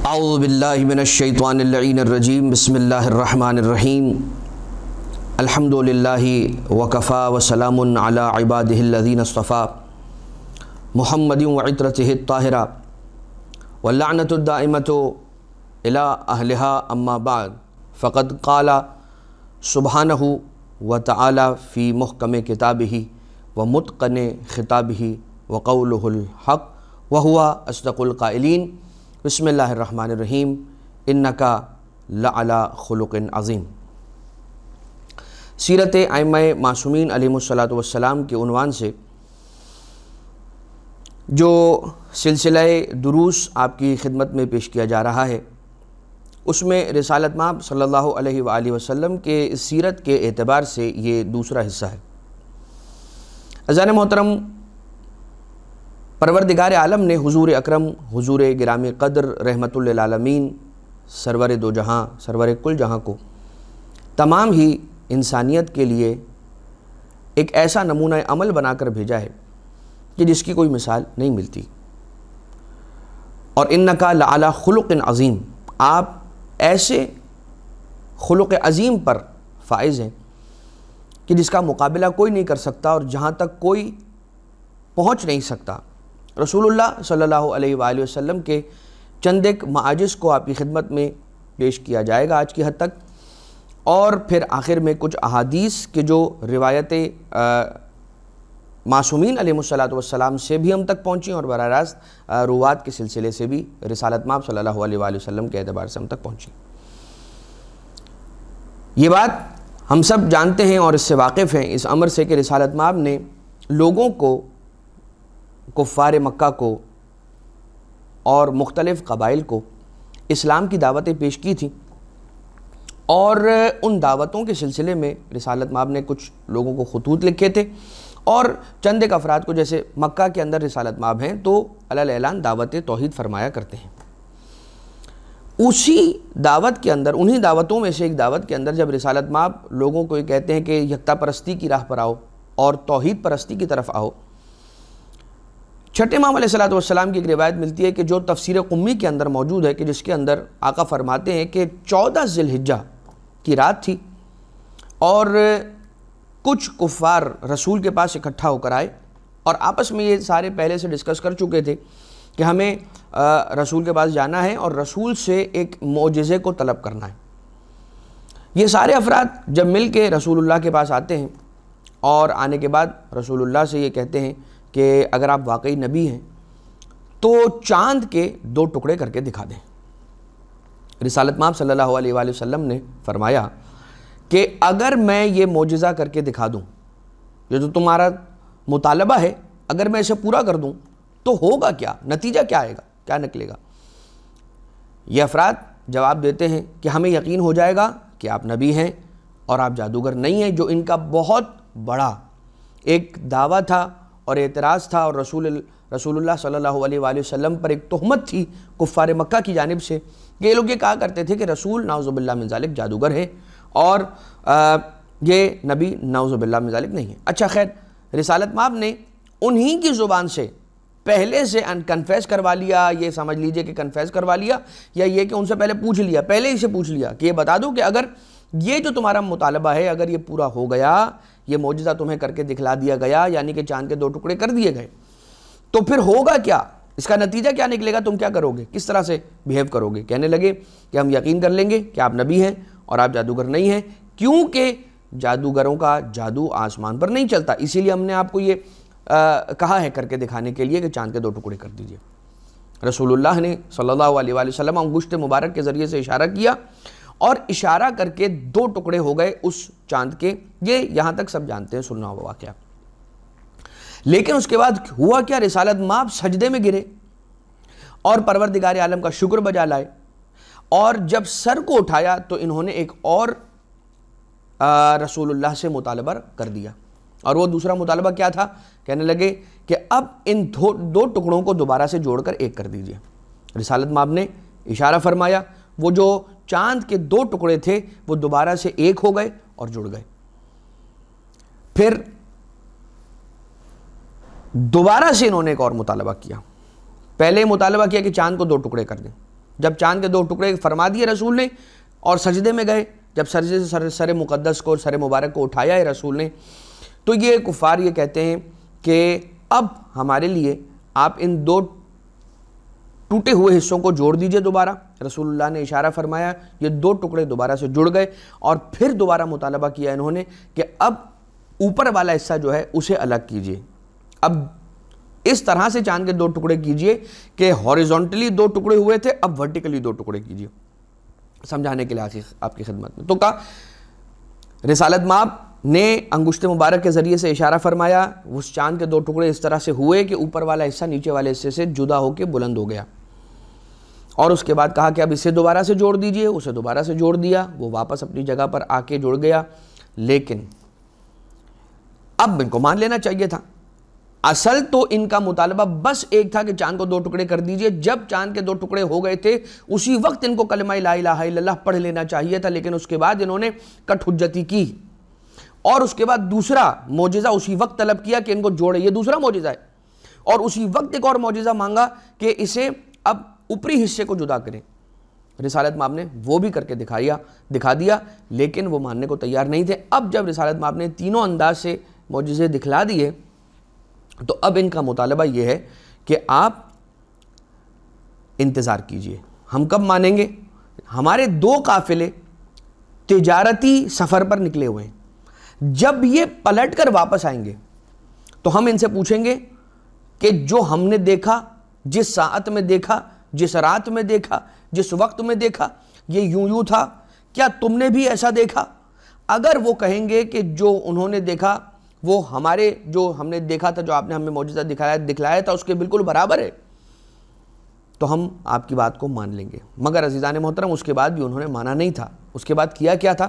اعوذ باللہ من الشیطان اللعین الرجیم بسم اللہ الرحمن الرحیم الحمد للہ وکفا وسلام علی عبادہ الذین اصطفیٰ محمد وعطرتہ الطاہرہ واللعنۃ الدائمۃ الی اہلہا اما بعد فقد قال سبحانہ وتعالی فی محکم کتابہ ومتقن خطابہ وقولہ الحق وہو اصدق القائلین بسم اللہ الرحمن الرحیم انکا لعلی خلق عظیم۔ سیرت ائمہ معصومین علیہم الصلاۃ والسلام کے عنوان سے جو سلسلہ دروس آپ کی خدمت میں پیش کیا جا رہا ہے، اس میں رسالت مآب صلی اللہ علیہ وآلہ وسلم کے سیرت کے اعتبار سے یہ دوسرا حصہ ہے۔ عزیزان محترم، پروردگار عالم نے حضور اکرم، حضور گرامی قدر، رحمت للعالمین، سرور دو جہاں، سرور کل جہاں کو تمام ہی انسانیت کے لیے ایک ایسا نمونہ عمل بنا کر بھیجا ہے کہ جس کی کوئی مثال نہیں ملتی۔ اور انکا لعلی خلق عظیم، آپ ایسے خلق عظیم پر فائز ہیں کہ جس کا مقابلہ کوئی نہیں کر سکتا اور جہاں تک کوئی پہنچ نہیں سکتا۔ رسول اللہ صلی اللہ علیہ وآلہ وسلم کے چند ایک معاجز کو آپ کی خدمت میں پیش کیا جائے گا آج کی حد تک، اور پھر آخر میں کچھ احادیث کے جو روایت معصومین علیہ الصلاۃ والسلام سے بھی ہم تک پہنچی اور براہ راست روات کے سلسلے سے بھی رسالت مآب صلی اللہ علیہ وآلہ وسلم کے اعتبار سے ہم تک پہنچی۔ یہ بات ہم سب جانتے ہیں اور اس سے واقف ہیں، اس امر سے، کہ رسالت مآب نے لوگوں کو، کفار مکہ کو اور مختلف قبائل کو اسلام کی دعوتیں پیش کی تھیں، اور ان دعوتوں کے سلسلے میں رسالت مآب نے کچھ لوگوں کو خطوط لکھے تھے، اور چند ایک افراد کو، جیسے مکہ کے اندر رسالت مآب ہیں تو علی اعلان دعوت توحید فرمایا کرتے ہیں۔ اسی دعوت کے اندر، انہی دعوتوں میں سے ایک دعوت کے اندر جب رسالت مآب لوگوں کو یہ کہتے ہیں کہ یکتا پرستی کی راہ پر آؤ اور توحید پرستی کی طرف آؤ، چھٹے امام علیہ السلام کی ایک روایت ملتی ہے کہ جو تفسیر قمی کے اندر موجود ہے، کہ جس کے اندر آقا فرماتے ہیں کہ 14 ذی الحجہ کی رات تھی اور کچھ کفار رسول کے پاس اکٹھا ہو کر آئے، اور آپس میں یہ سارے پہلے سے ڈسکس کر چکے تھے کہ ہمیں رسول کے پاس جانا ہے اور رسول سے ایک معجزے کو طلب کرنا ہے۔ یہ سارے افراد جب مل کے رسول اللہ کے پاس آتے ہیں اور آنے کے بعد رسول اللہ سے یہ کہتے ہیں کہ اگر آپ واقعی نبی ہیں تو چاند کے 2 ٹکڑے کر کے دکھا دیں۔ رسالت مآب صلی اللہ علیہ وآلہ وسلم نے فرمایا کہ اگر میں یہ معجزہ کر کے دکھا دوں، یہ جو تمہارا مطالبہ ہے، اگر میں اسے پورا کر دوں تو ہوگا کیا، نتیجہ کیا آئے گا، کیا نکلے گا؟ یہ افراد جواب دیتے ہیں کہ ہمیں یقین ہو جائے گا کہ آپ نبی ہیں اور آپ جادوگر نہیں ہیں، جو ان کا بہت بڑا ایک دعویٰ تھا اور اعتراض تھا، اور رسول اللہ صلی اللہ علیہ وآلہ وسلم پر ایک تہمت تھی کفار مکہ کی جانب سے کہ یہ لوگ یہ کہا کرتے تھے کہ رسول نعوذ باللہ من ذالک جادوگر ہے اور یہ نبی نعوذ باللہ من ذالک نہیں ہے۔ اچھا خیر، رسالت مآب نے انہی کی زبان سے پہلے سے کنفیس کروا لیا، یہ سمجھ لیجئے کہ کنفیس کروا لیا، یا یہ کہ ان سے پہلے پوچھ لیا، پہلے ہی سے پوچھ لیا کہ یہ بتا دو کہ اگر یہ جو تمہارا مطالبہ ہے اگر یہ پورا ہو گیا، یہ معجزہ تمہیں کر کے دکھلا دیا گیا، یعنی کہ چاند کے 2 ٹکڑے کر دیے گئے، تو پھر ہوگا کیا، اس کا نتیجہ کیا نکلے گا، تم کیا کرو گے، کس طرح سے بیہیو کرو گے؟ کہنے لگے کہ ہم یقین کر لیں گے کہ آپ نبی ہیں اور آپ جادوگر نہیں ہیں، کیونکہ جادوگروں کا جادو آسمان پر نہیں چلتا، اسی لیے ہم نے آپ کو یہ کہا ہے کر کے دکھانے کے لیے کہ چاند کے 2 ٹکڑے کر دیجئے۔ رسول اللہ نے صلی اللہ علیہ وآلہ وسلم انگشت مبارک کے ذریعے سے اشارہ کیا اور اشارہ کر کے 2 ٹکڑے ہو گئے اس چاند کے۔ یہ یہاں تک سب جانتے ہیں، سننا ہوا واقعہ۔ لیکن اس کے بعد ہوا کیا؟ رسالت مآب سجدے میں گرے اور پروردگار عالم کا شکر بجا لائے، اور جب سر کو اٹھایا تو انہوں نے ایک اور رسول اللہ سے مطالبہ کر دیا، اور وہ دوسرا مطالبہ کیا تھا؟ کہنے لگے کہ اب ان 2 ٹکڑوں کو دوبارہ سے جوڑ کر ایک کر دیجئے۔ رسالت مآب نے اشارہ فرمایا، وہ جو چاند کے 2 ٹکڑے تھے وہ دوبارہ سے ایک ہو گئے اور جڑ گئے۔ پھر دوبارہ سے انہوں نے ایک اور مطالبہ کیا، پہلے مطالبہ کیا کہ چاند کو 2 ٹکڑے کر دیں، جب چاند کے 2 ٹکڑے فرما دیے رسول نے اور سجدے میں گئے، جب سجدے سے سر مقدس کو، سر مبارک کو اٹھایا ہے رسول نے، تو یہ کفار یہ کہتے ہیں کہ اب ہمارے لیے آپ ان 2 ٹوٹے ہوئے حصوں کو جوڑ دیجئے دوبارہ۔ رسول اللہ نے اشارہ فرمایا، یہ 2 ٹکڑے دوبارہ سے جڑ گئے، اور پھر دوبارہ مطالبہ کیا انہوں نے کہ اب اوپر والا حصہ جو ہے اسے الگ کیجئے، اب اس طرح سے چاند کے 2 ٹکڑے کیجئے کہ ہاریزونٹلی 2 ٹکڑے ہوئے تھے، اب ورٹیکلی 2 ٹکڑے کیجئے، سمجھانے کے لیے آپ کی خدمت میں۔ تو کہا رسالت مآب نے انگشت مبارک کے ذریعے سے اشارہ فرمایا، اس چاند کے 2 ٹکڑے اس طرح سے ہوئے کہ اوپر والا حصہ نیچے والے حصے سے جدا ہو کے بلند ہو گیا، اور اس کے بعد کہا کہ اب اسے دوبارہ سے جوڑ دیجئے، اسے دوبارہ سے جوڑ دیا، وہ واپس اپنی جگہ پر آ کے جڑ گیا۔ لیکن اب ان کو مان لینا چاہیے تھا، اصل تو ان کا مطالبہ بس ایک تھا کہ چاند کو 2 ٹکڑے کر دیجئے۔ جب چاند کے 2 ٹکڑے ہو گئے تھے اسی وقت ان کو کلمہ لا الہ الا اللہ پڑھ لینا چاہیے تھا، لیکن اس کے بعد انہوں نے کٹ حجتی کی، اور اس کے بعد دوسرا معجزہ اسی وقت طلب کیا کہ ان کو جوڑے، یہ دوسرا معجزہ ہے، اور اسی وقت ایک اور معجزہ مانگا کہ اسے اب اوپری حصے کو جدا کریں۔ رسالت مآب نے وہ بھی کر کے دکھا دیا، لیکن وہ ماننے کو تیار نہیں تھے۔ اب جب رسالت مآب نے تینوں انداز سے معجزے دکھلا دیے تو اب ان کا مطالبہ یہ ہے کہ آپ انتظار کیجئے، ہم کب مانیں گے؟ ہمارے 2 قافلے تجارتی سفر پر نکلے ہوئے ہیں، جب یہ پلٹ کر واپس آئیں گے تو ہم ان سے پوچھیں گے کہ جو ہم نے دیکھا، جس ساعت میں دیکھا، جس رات میں دیکھا، جس وقت میں دیکھا، یہ یوں تھا، کیا تم نے بھی ایسا دیکھا؟ اگر وہ کہیں گے کہ جو انہوں نے دیکھا وہ ہمارے جو ہم نے دیکھا تھا، جو آپ نے ہمیں معجزہ دکھلایا تھا اس کے بالکل برابر ہے، تو ہم آپ کی بات کو مان لیں گے۔ مگر عزیزان محترم اس کے بعد بھی انہوں نے مانا نہیں تھا۔ اس کے بعد کیا تھا؟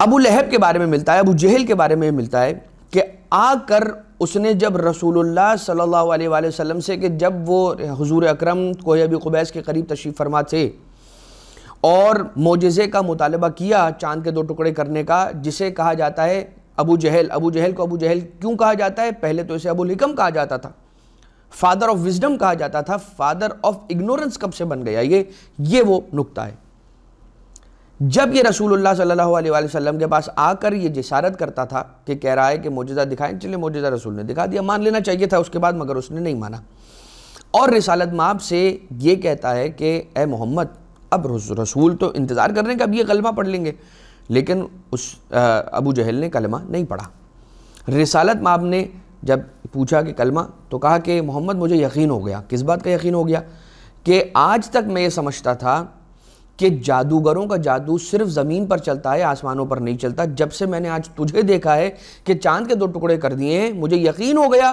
ابو لہب کے بارے میں ملتا ہے، ابو جہل کے بارے میں ملتا ہے کہ آ کر اس نے جب رسول اللہ صلی اللہ علیہ وآلہ وسلم سے، کہ جب وہ حضور اکرم کوہ ابی قبیس کے قریب تشریف فرما تھے اور معجزے کا مطالبہ کیا چاند کے 2 ٹکڑے کرنے کا، جسے کہا جاتا ہے ابو جہل کو ابو جہل کیوں کہا جاتا ہے؟ پہلے تو اسے ابو الحکم کہا جاتا تھا، فادر آف وزڈم کہا جاتا تھا، فادر آف اگنورنس کب سے بن گیا؟ یہ وہ نقطہ ہے۔ جب یہ رسول اللہ صلی اللہ علیہ وآلہ وسلم کے پاس آ کر یہ جسارت کرتا تھا کہ کہہ رہا ہے کہ معجزہ دکھائیں، چلے معجزہ رسول نے دکھا دیا، مان لینا چاہیے تھا اس کے بعد، مگر اس نے نہیں مانا، اور رسالت مآب سے یہ کہتا ہے کہ اے محمد، اب رسول تو انتظار کر رہے ہیں کہ اب یہ کلمہ پڑھ لیں گے، لیکن اس ابو جہل نے کلمہ نہیں پڑھا۔ رسالت مآب نے جب پوچھا کہ کلمہ، تو کہا کہ محمد مجھے یقین ہو گیا۔ کس بات کا یقین ہو گیا؟ کہ آج تک میں یہ سمجھتا تھا کہ جادوگروں کا جادو صرف زمین پر چلتا ہے، آسمانوں پر نہیں چلتا، جب سے میں نے آج تجھے دیکھا ہے کہ چاند کے 2 ٹکڑے کر دیے ہیں، مجھے یقین ہو گیا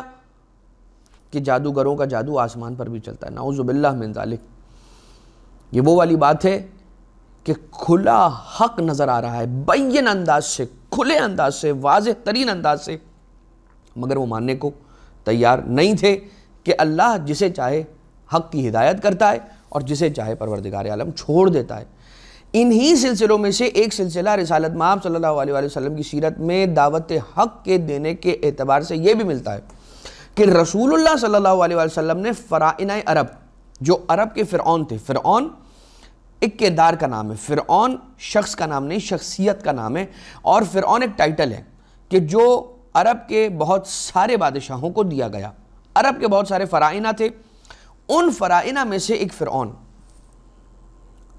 کہ جادوگروں کا جادو آسمان پر بھی چلتا ہے۔ نعوذ باللہ من ذالک۔ یہ وہ والی بات ہے کہ کھلا حق نظر آ رہا ہے، بین انداز سے، کھلے انداز سے، واضح ترین انداز سے، مگر وہ ماننے کو تیار نہیں تھے کہ اللہ جسے چاہے حق کی ہدایت کرتا ہے اور جسے چاہے پروردگار عالم چھوڑ دیتا ہے۔ انہی سلسلوں میں سے ایک سلسلہ رسالت مآب صلی اللہ علیہ وآلہ وسلم کی سیرت میں دعوت حق کے دینے کے اعتبار سے یہ بھی ملتا ہے کہ رسول اللہ صلی اللہ علیہ وآلہ وسلم نے فرائنہ عرب، جو عرب کے فرعون تھے، فرعون ایک کردار کا نام ہے، فرعون شخص کا نام نہیں، شخصیت کا نام ہے، اور فرعون ایک ٹائٹل ہے کہ جو عرب کے بہت سارے بادشاہوں کو دیا گیا۔ عرب کے بہت سارے فرائنہ تھے، ان فرائنہ میں سے ایک فرعون،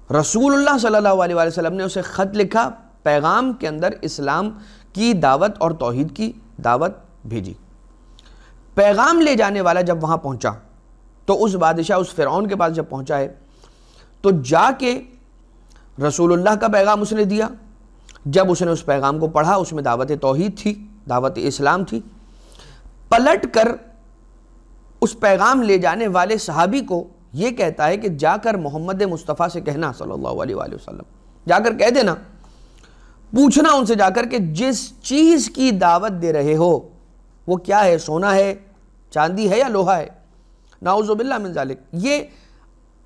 رسول اللہ صلی اللہ علیہ وآلہ وسلم نے اسے خط لکھا، پیغام کے اندر اسلام کی دعوت اور توحید کی دعوت بھیجی۔ پیغام لے جانے والا جب وہاں پہنچا تو اس بادشاہ، اس فرعون کے پاس جب پہنچا ہے تو جا کے رسول اللہ کا پیغام اس نے دیا۔ جب اس نے اس پیغام کو پڑھا، اس میں دعوت توحید تھی، دعوت اسلام تھی۔ پلٹ کر اس پیغام لے جانے والے صحابی کو یہ کہتا ہے کہ جا کر محمد مصطفیٰ سے کہنا صلی اللہ علیہ وآلہ وسلم، جا کر کہہ دینا، پوچھنا ان سے جا کر کہ جس چیز کی دعوت دے رہے ہو وہ کیا ہے، سونا ہے، چاندی ہے یا لوہا ہے؟ نعوذ باللہ من ذالک۔ یہ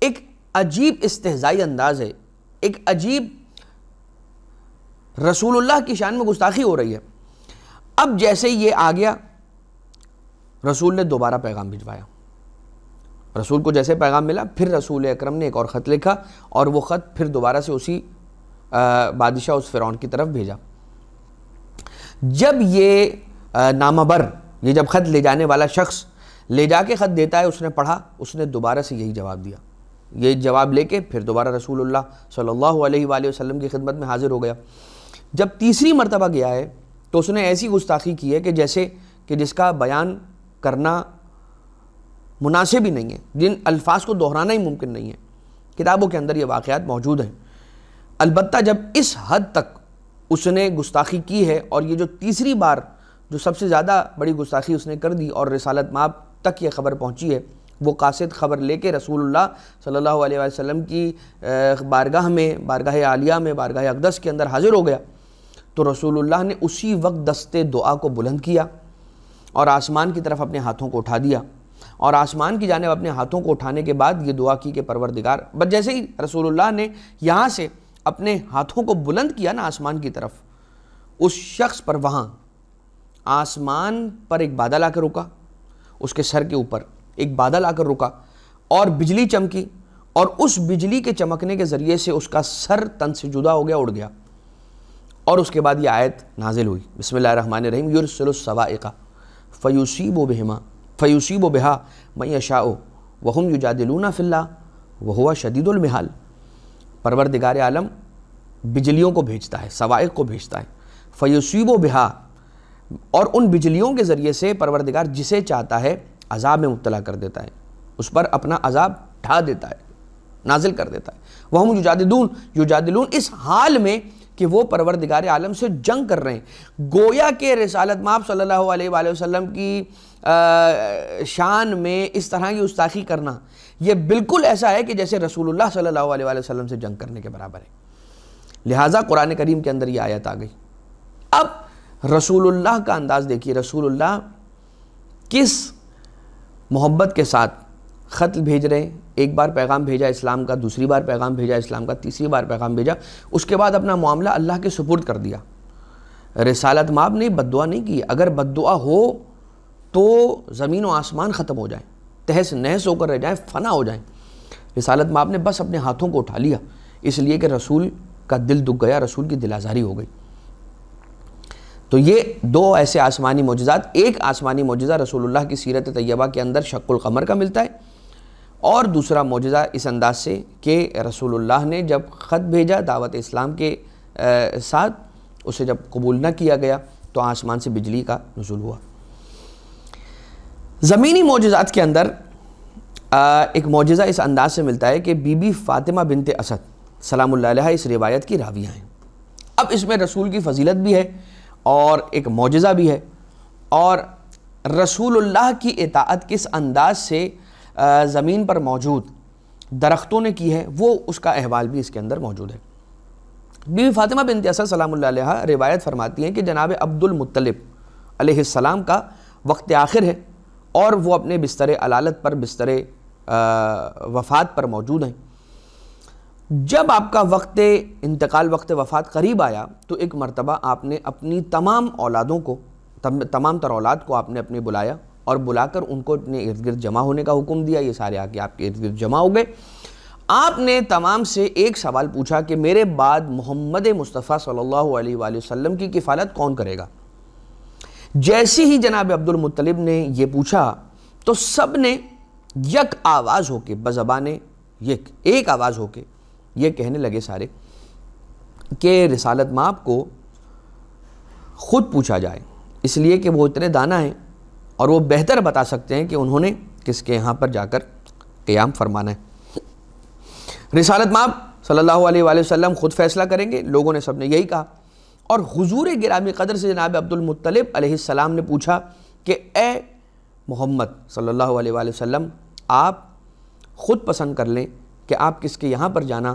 ایک عجیب استہزائی انداز ہے، ایک عجیب رسول اللہ کی شان میں گستاخی ہو رہی ہے۔ اب جیسے یہ آ گیا، رسول نے دوبارہ پیغام بھجوایا، رسول کو جیسے پیغام ملا، پھر رسول اکرم نے ایک اور خط لکھا اور وہ خط پھر دوبارہ سے اسی بادشاہ اس فرعون کی طرف بھیجا۔ جب یہ نامہ بر، یہ جب خط لے جانے والا شخص لے جا کے خط دیتا ہے، اس نے پڑھا، اس نے دوبارہ سے یہی جواب دیا۔ یہ جواب لے کے پھر دوبارہ رسول اللہ صلی اللہ علیہ وآلہ وسلم کی خدمت میں حاضر ہو گیا۔ جب تیسری مرتبہ گیا ہے تو اس نے ایسی گستاخی کی ہے کہ جیسے کہ جس کا بیان کرنا مناسب ہی نہیں ہے، جن الفاظ کو دہرانا ہی ممکن نہیں ہے۔ کتابوں کے اندر یہ واقعات موجود ہیں۔ البتہ جب اس حد تک اس نے گستاخی کی ہے، اور یہ جو تیسری بار جو سب سے زیادہ بڑی گستاخی اس نے کر دی اور رسالت مآب تک یہ خبر پہنچی ہے، وہ قاصد خبر لے کے رسول اللہ صلی اللہ علیہ وسلم کی بارگاہ میں، بارگاہ عالیہ میں، بارگاہ اقدس کے اندر حاضر ہو گیا، تو رسول اللہ نے اسی وقت دست دعا کو بلند کیا اور آسمان کی طرف اپنے ہاتھوں کو اٹھا دیا، اور آسمان کی جانب اپنے ہاتھوں کو اٹھانے کے بعد یہ دعا کی کہ پروردگار، بس جیسے ہی رسول اللہ نے یہاں سے اپنے ہاتھوں کو بلند کیا نا آسمان کی طرف، اس شخص پر وہاں آسمان پر ایک بادل آ کر رکا، اس کے سر کے اوپر ایک بادل آ کر رکا اور بجلی چمکی، اور اس بجلی کے چمکنے کے ذریعے سے اس کا سر تن سے جدا ہو گیا، اڑ گیا۔ اور اس کے بعد یہ آیت نازل ہوئی، بسم اللہ الرحمن الرحیم، یرسل الصواعق فیصیب بہا من یشاء وہم یجادلون فی اللہ وہو شدید المحال۔ پروردگار عالم بجلیوں کو بھیجتا ہے، صواعق کو بھیجتا ہے، فیصیب بہا، اور ان بجلیوں کے ذریعے سے پروردگار جسے چاہتا ہے عذاب میں مبتلا کر دیتا ہے، اس پر اپنا عذاب ڈھا دیتا ہے، نازل کر دیتا ہے۔ وہم یجادلون، اس حال میں کہ وہ پروردگار عالم سے جنگ کر رہے ہیں۔ گویا کہ رسالت مآب صلی اللہ علیہ وآلہ وسلم کی شان میں اس طرح کی گستاخی کرنا یہ بالکل ایسا ہے کہ جیسے رسول اللہ صلی اللہ علیہ وآلہ وسلم سے جنگ کرنے کے برابر ہے۔ لہٰذا قرآن کریم کے اندر یہ آیت آ گئی۔ اب رسول اللہ کا انداز دیکھیے، رسول اللہ کس محبت کے ساتھ خط بھیج رہے ہیں، ایک بار پیغام بھیجا اسلام کا، دوسری بار پیغام بھیجا اسلام کا، تیسری بار پیغام بھیجا، اس کے بعد اپنا معاملہ اللہ کے سپرد کر دیا۔ رسالت مآب نے بد دعا نہیں کی، اگر بد دعا ہو تو زمین و آسمان ختم ہو جائیں، تہس نہس ہو کر رہ جائیں، فنا ہو جائیں۔ رسالت مآب نے بس اپنے ہاتھوں کو اٹھا لیا، اس لیے کہ رسول کا دل دکھ گیا، رسول کی دل آزاری ہو گئی۔ تو یہ دو ایسے آسمانی معجزات، ایک آسمانی معجزہ رسول اللہ کی سیرت طیبہ کے اندر شق القمر کا ملتا ہے، اور دوسرا معجزہ اس انداز سے کہ رسول اللہ نے جب خط بھیجا دعوت اسلام کے ساتھ، اسے جب قبول نہ کیا گیا تو آسمان سے بجلی کا نزول ہوا۔ زمینی معجزات کے اندر ایک معجزہ اس انداز سے ملتا ہے کہ بی بی فاطمہ بنت اسد سلام اللہ علیہ اس روایت کی راویہ ہیں۔ اب اس میں رسول کی فضیلت بھی ہے اور ایک معجزہ بھی ہے، اور رسول اللہ کی اطاعت کس انداز سے زمین پر موجود درختوں نے کی ہے، وہ اس کا احوال بھی اس کے اندر موجود ہے۔ بی بی فاطمہ بنت اسد سلام اللہ علیہ روایت فرماتی ہیں کہ جناب عبد المطلب علیہ السلام کا وقت آخر ہے، اور وہ اپنے بستر علالت پر، بستر وفات پر موجود ہیں۔ جب آپ کا وقت انتقال، وقت وفات قریب آیا تو ایک مرتبہ آپ نے اپنی تمام اولادوں کو، تمام تر اولاد کو آپ نے اپنے بلایا اور بلا کر ان کو اپنے ارد گرد جمع ہونے کا حکم دیا۔ یہ سارے آ کے آپ کے ارد گرد جمع ہو گئے۔ آپ نے تمام سے ایک سوال پوچھا کہ میرے بعد محمد مصطفیٰ صلی اللہ علیہ وآلہ وسلم کی کفالت کون کرے گا؟ جیسے ہی جناب عبد المطلب نے یہ پوچھا تو سب نے یک آواز ہو کے، بزبان ایک آواز ہو کے یہ کہنے لگے سارے کہ رسالت مآب کو خود پوچھا جائے، اس لیے کہ وہ اتنے دانا ہیں اور وہ بہتر بتا سکتے ہیں کہ انہوں نے کس کے یہاں پر جا کر قیام فرمانا ہے۔ رسالت مآب صلی اللہ علیہ وآلہ وسلم خود فیصلہ کریں گے، لوگوں نے سب نے یہی کہا، اور حضور گرامی قدر سے جناب عبد المطلب علیہ السلام نے پوچھا کہ اے محمد صلی اللہ علیہ وآلہ وسلم، آپ خود پسند کر لیں کہ آپ کس کے یہاں پر جانا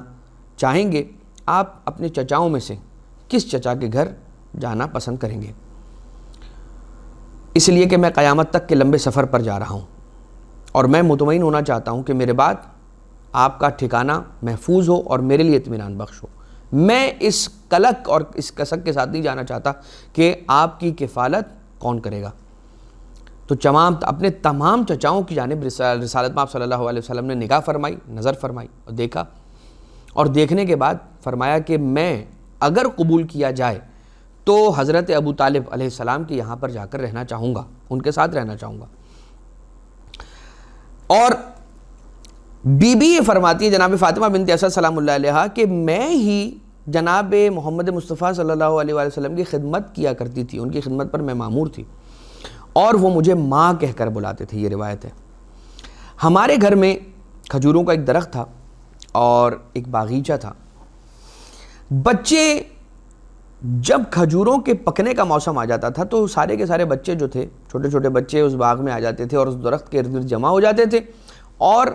چاہیں گے، آپ اپنے چچاؤں میں سے کس چچا کے گھر جانا پسند کریں گے؟ اس لیے کہ میں قیامت تک کے لمبے سفر پر جا رہا ہوں اور میں مطمئن ہونا چاہتا ہوں کہ میرے بعد آپ کا ٹھکانہ محفوظ ہو اور میرے لیے اطمینان بخش ہو۔ میں اس قلق اور اس کسک کے ساتھ نہیں جانا چاہتا کہ آپ کی کفالت کون کرے گا۔ تو اپنے تمام چچاؤں کی جانب رسالت مآب صلی اللہ علیہ وسلم نے نگاہ فرمائی، نظر فرمائی اور دیکھا، اور دیکھنے کے بعد فرمایا کہ میں اگر قبول کیا جائے تو حضرت ابو طالب علیہ السلام کے یہاں پر جا کر رہنا چاہوں گا، ان کے ساتھ رہنا چاہوں گا۔ اور بی بی یہ فرماتی ہے جناب فاطمہ بنت اسد سلام اللہ علیہا کہ میں ہی جناب محمد مصطفیٰ صلی اللہ علیہ وآلہ وسلم کی خدمت کیا کرتی تھی، ان کی خدمت پر میں مامور تھی، اور وہ مجھے ماں کہہ کر بلاتے تھے، یہ روایت ہے۔ ہمارے گھر میں کھجوروں کا ایک درخت تھا اور ایک باغیچہ تھا۔ بچے جب کھجوروں کے پکنے کا موسم آ جاتا تھا تو سارے کے سارے بچے جو تھے، چھوٹے چھوٹے بچے اس باغ میں آ جاتے تھے اور اس درخت کے ارد گرد جمع ہو جاتے تھے اور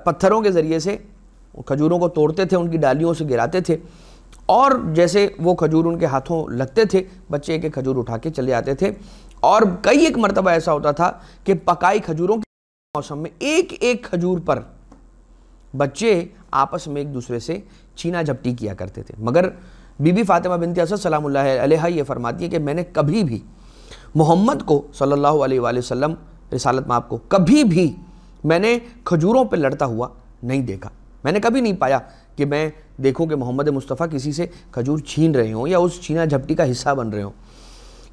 پتھروں کے ذریعے سے کھجوروں کو توڑتے تھے، ان کی ڈالیوں سے گراتے تھے، اور جیسے وہ کھجور ان کے ہاتھوں لگتے تھے بچے ایک ایک کھجور اٹھا کے چلے آتے تھے۔ اور کئی ایک مرتبہ ایسا ہوتا تھا کہ پکائی کھجوروں کے موسم میں ایک ایک کھجور پر بچے آپس میں ایک دوسرے سے چھینا جھپٹی کیا کرتے تھے۔ مگر بی بی فاطمہ بنت اسد سلام اللہ علیہا یہ فرماتی ہے کہ میں نے کبھی بھی محمد کو صلی اللہ علیہ وآلہ وسلم رسالت مآب کو کبھی بھی میں نے کھجوروں پہ لڑتا ہوا نہیں دیکھا۔ میں نے کبھی نہیں پایا کہ میں دیکھوں کہ محمد مصطفیٰ کسی سے کھجور چھین رہے ہوں یا اس چھینا جھپٹی کا حصہ بن رہے ہوں۔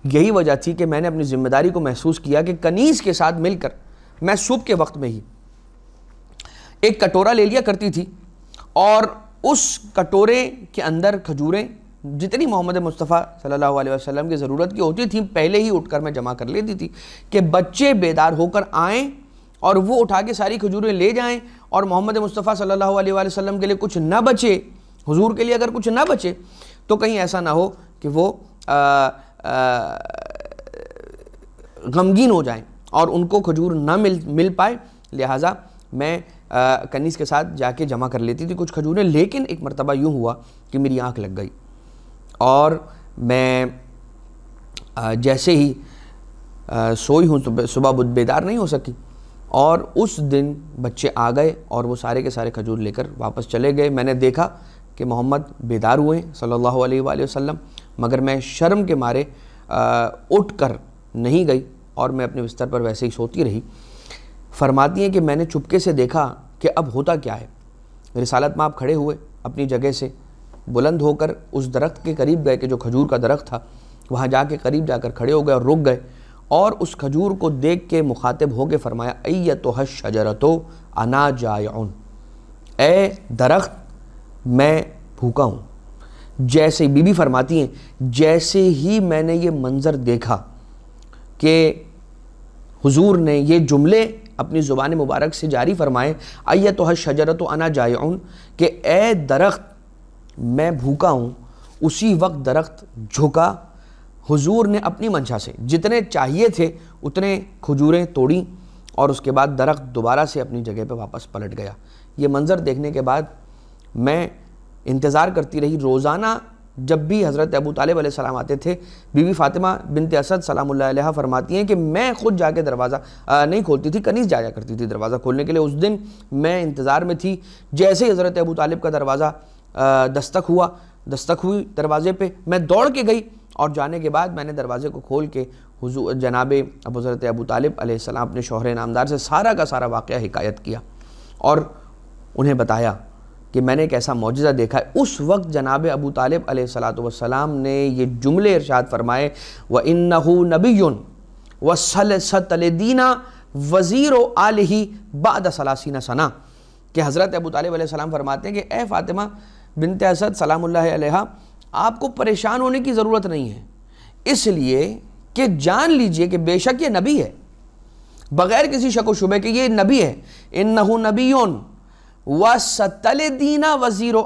یہی وجہ تھی کہ میں نے اپنی ذمہ داری کو محسوس کیا کہ کنیز کے ساتھ مل کر میں صبح کے وقت میں ہی ایک کٹورا لے لیا کرتی تھی، اور اس کٹورے کے اندر کھجوریں جتنی محمد مصطفیٰ صلی اللہ علیہ وسلم کی ضرورت کی ہوتی تھیں پہلے ہی اٹھ کر میں جمع کر لیتی تھی کہ بچے بیدار ہو کر آئیں اور وہ اٹھا کے ساری کھجوریں لے جائیں، اور محمد مصطفیٰ صلی اللہ علیہ وآلہ وسلم کے لیے کچھ نہ بچے، حضور کے لیے اگر کچھ نہ بچے تو کہیں ایسا نہ ہو کہ وہ غمگین ہو جائیں اور ان کو کھجور نہ مل پائے۔ لہٰذا میں کنیز کے ساتھ جا کے جمع کر لیتی تھی کچھ کھجوریں۔ لیکن ایک مرتبہ یوں ہوا کہ میری آنکھ لگ گئی اور میں جیسے ہی سوئی ہوں صبح بیدار نہیں ہو سکی، اور اس دن بچے آ گئے اور وہ سارے کے سارے کھجور لے کر واپس چلے گئے۔ میں نے دیکھا کہ محمد بیدار ہوئے صلی اللہ علیہ وآلہ وسلم، مگر میں شرم کے مارے اٹھ کر نہیں گئی اور میں اپنے بستر پر ویسے ہی سوتی رہی۔ فرماتی ہیں کہ میں نے چپکے سے دیکھا کہ اب ہوتا کیا ہے۔ رسالت مآب کھڑے ہوئے اپنی جگہ سے، بلند ہو کر اس درخت کے قریب گئے کہ جو کھجور کا درخت تھا، وہاں جا کے قریب جا کر کھڑے ہو گئے اور رک گئے، اور اس کھجور کو دیکھ کے مخاطب ہو کے فرمایا ایتھا الشجرۃ انا جائع، اے درخت میں بھوکا ہوں۔ جیسے بی بی فرماتی ہیں جیسے ہی میں نے یہ منظر دیکھا کہ حضور نے یہ جملے اپنی زبان مبارک سے جاری فرمائے ایتھا الشجرۃ انا جائع، کہ اے درخت میں بھوکا ہوں، اسی وقت درخت جھکا۔ حضور نے اپنی منشا سے جتنے چاہیے تھے اتنے کھجوریں توڑیں، اور اس کے بعد درخت دوبارہ سے اپنی جگہ پہ واپس پلٹ گیا۔ یہ منظر دیکھنے کے بعد میں انتظار کرتی رہی۔ روزانہ جب بھی حضرت ابو طالب علیہ السلام آتے تھے، بی بی فاطمہ بنت اسد سلام اللہ علیہا فرماتی ہیں کہ میں خود جا کے دروازہ نہیں کھولتی تھی، کنیز جایا کرتی تھی دروازہ کھولنے کے لیے۔ اس دن میں انتظار میں تھی، جیسے ہی حضرت ابو طالب کا دروازہ دستک ہوئی دروازے پہ، میں دوڑ کے گئی، اور جانے کے بعد میں نے دروازے کو کھول کے حضور جناب حضرت ابو طالب علیہ السلام اپنے شوہر نامدار سے سارا کا سارا واقعہ حکایت کیا اور انہیں بتایا کہ میں نے ایک ایسا معجزہ دیکھا ہے۔ اس وقت جناب ابو طالب علیہ السلام نے یہ جملے ارشاد فرمائے وَإِنَّهُ نَبِيٌّ وَسَلْسَةَ لِدِينَ وَزِيرُ آلِهِ بَعْدَ 30 سنہ، کہ حضرت ابو طالب علیہ السلام فرماتے ہیں کہ اے فاطمہ بنت اسد سلام اللہ علیہا، آپ کو پریشان ہونے کی ضرورت نہیں ہے، اس لیے کہ جان لیجئے کہ بے شک یہ نبی ہے، بغیر کسی شک و شبہ کہ یہ نبی ہے۔ اِنَّهُ نَبِيٌّ وَسَتَلِدِينَ وَزِيرَ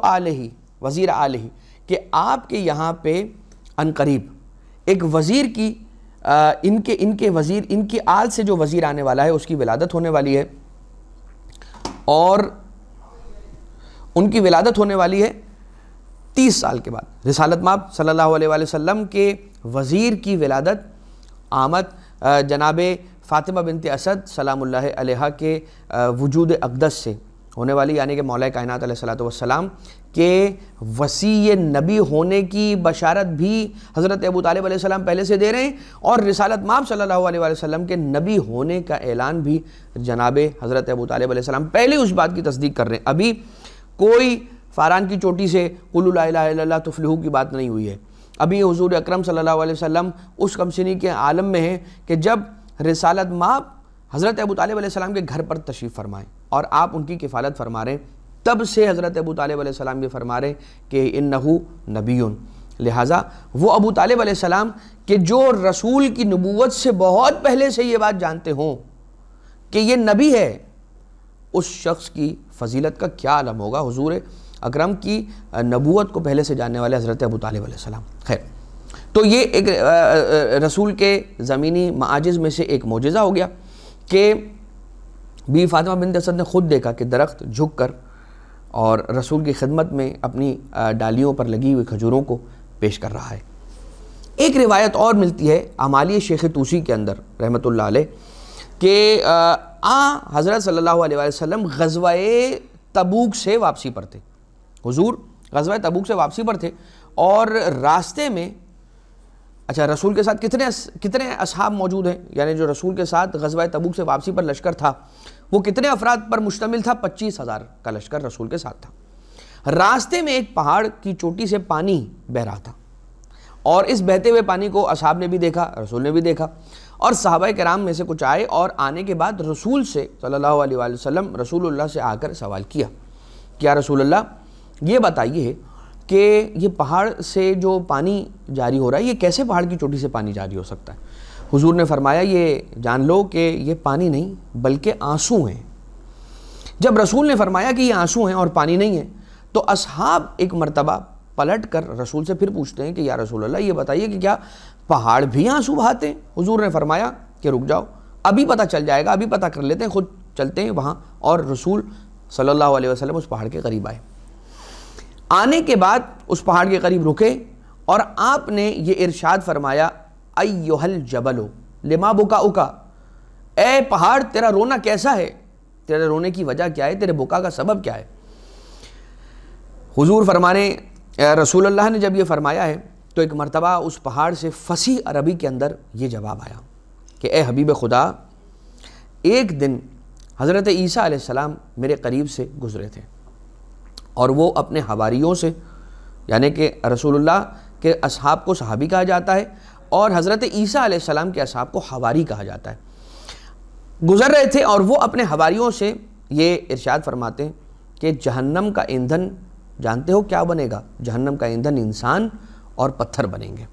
آلِهِ، کہ آپ کے یہاں پہ عنقریب ایک وزیر کی ان کے وزیر، ان کی آل سے جو وزیر آنے والا ہے اس کی ولادت ہونے والی ہے، اور ان کی ولادت ہونے والی ہے 30 سال کے بعد۔ رسالت مآب صلی اللہ علیہ وآلہ وسلم کے وزیر کی ولادت آمد جناب فاطمہ بنت اسد سلام اللہ علیہا کے وجود اقدس سے ہونے والی یعنی کہ مولا کائنات علیہ الصلوۃ والسلام کے وصی نبی ہونے کی بشارت بھی حضرت ابو طالب علیہ السلام پہلے سے دے رہے ہیں، اور رسالت مآب صلی اللہ علیہ وآلہ وسلم کے نبی ہونے کا اعلان بھی جناب حضرت ابو طالب علیہ السلام پہلے اس بات کی تصدیق کر رہے ہیں۔ ابھی کوئی فاران کی چوٹی سے قولوا لا الہ الا اللہ تفلحوا کی بات نہیں ہوئی ہے۔ ابھی حضور اکرم صلی اللہ علیہ وسلم اس کمسنی کے عالم میں ہیں کہ جب رسالت مآب حضرت ابو طالب علیہ السلام کے گھر پر تشریف فرمائیں اور آپ ان کی کفالت فرما رہے ہیں، تب سے حضرت ابو طالب علیہ السلام یہ فرما رہے ہیں کہ انہو نبیون، لہٰذا وہ ابو طالب علیہ السلام کہ جو رسول کی نبوت سے بہت پہلے سے یہ بات جانتے ہوں کہ یہ نبی ہے، اس شخص کی فضیلت کا کیا عالم ہوگا حضور اکرم کی نبوت کو پہلے سے جاننے والے حضرت ابو طالب علیہ السلام۔ خیر، تو یہ ایک رسول کے زمینی معاجز میں سے ایک معجزہ ہو گیا کہ بی فاطمہ بنت اسد نے خود دیکھا کہ درخت جھک کر اور رسول کی خدمت میں اپنی ڈالیوں پر لگی ہوئی کھجوروں کو پیش کر رہا ہے۔ ایک روایت اور ملتی ہے اعمالی شیخ طوسی کے اندر رحمۃ اللہ علیہ کہ حضرت صلی اللہ علیہ وسلم غزوہ تبوک سے واپسی پر تھے، حضور غزوہ تبوک سے واپسی پر تھے، اور راستے میں اچھا رسول کے ساتھ کتنے اصحاب موجود ہیں، یعنی جو رسول کے ساتھ غزوہ تبوک سے واپسی پر لشکر تھا وہ کتنے افراد پر مشتمل تھا؟ 25,000 کا لشکر رسول کے ساتھ تھا۔ راستے میں ایک پہاڑ کی چوٹی سے پانی بہہ رہا تھا، اور اس بہتے ہوئے پانی کو اصحاب نے بھی دیکھا، رسول نے بھی دیکھا، اور صحابہ کرام میں سے کچھ آئے اور آنے کے بعد رسول سے صلی اللہ علیہ وآلہ وسلم رسول اللہ سے آ کر سوال کیا کہ یا رسول اللہ یہ بتائیے کہ یہ پہاڑ سے جو پانی جاری ہو رہا ہے یہ کیسے پہاڑ کی چوٹی سے پانی جاری ہو سکتا ہے؟ حضور نے فرمایا یہ جان لو کہ یہ پانی نہیں بلکہ آنسو ہیں۔ جب رسول نے فرمایا کہ یہ آنسو ہیں اور پانی نہیں ہے تو اصحاب ایک مرتبہ پلٹ کر رسول سے پھر پوچھتے ہیں کہ یا رسول اللہ یہ بتائیے کہ کیا پہاڑ بھی آنسو بہاتے ہیں؟ حضور نے فرمایا کہ رک جاؤ، ابھی پتہ چل جائے گا، ابھی پتہ کر لیتے ہیں، خود چلتے ہیں وہاں۔ اور رسول صلی اللہ علیہ وسلم اس پہاڑ کے قریب آئے، آنے کے بعد اس پہاڑ کے قریب رکے اور آپ نے یہ ارشاد فرمایا ایھا الجبل لما بکاؤکا، اے پہاڑ تیرا رونا کیسا ہے، تیرے رونے کی وجہ کیا ہے، تیرے بکا کا سبب کیا ہے؟ حضور فرمانے رسول اللہ نے جب یہ فرمایا ہے تو ایک مرتبہ اس پہاڑ سے فصیح عربی کے اندر یہ جواب آیا کہ اے حبیب خدا، ایک دن حضرت عیسیٰ علیہ السلام میرے قریب سے گزرے تھے اور وہ اپنے حواریوں سے، یعنی کہ رسول اللہ کے اصحاب کو صحابی کہا جاتا ہے اور حضرت عیسیٰ علیہ السلام کے اصحاب کو حواری کہا جاتا ہے، گزر رہے تھے اور وہ اپنے حواریوں سے یہ ارشاد فرماتے ہیں کہ جہنم کا ایندھن جانتے ہو کیا بنے گا؟ جہنم کا ایندھن انسان اور پتھر بنیں گے۔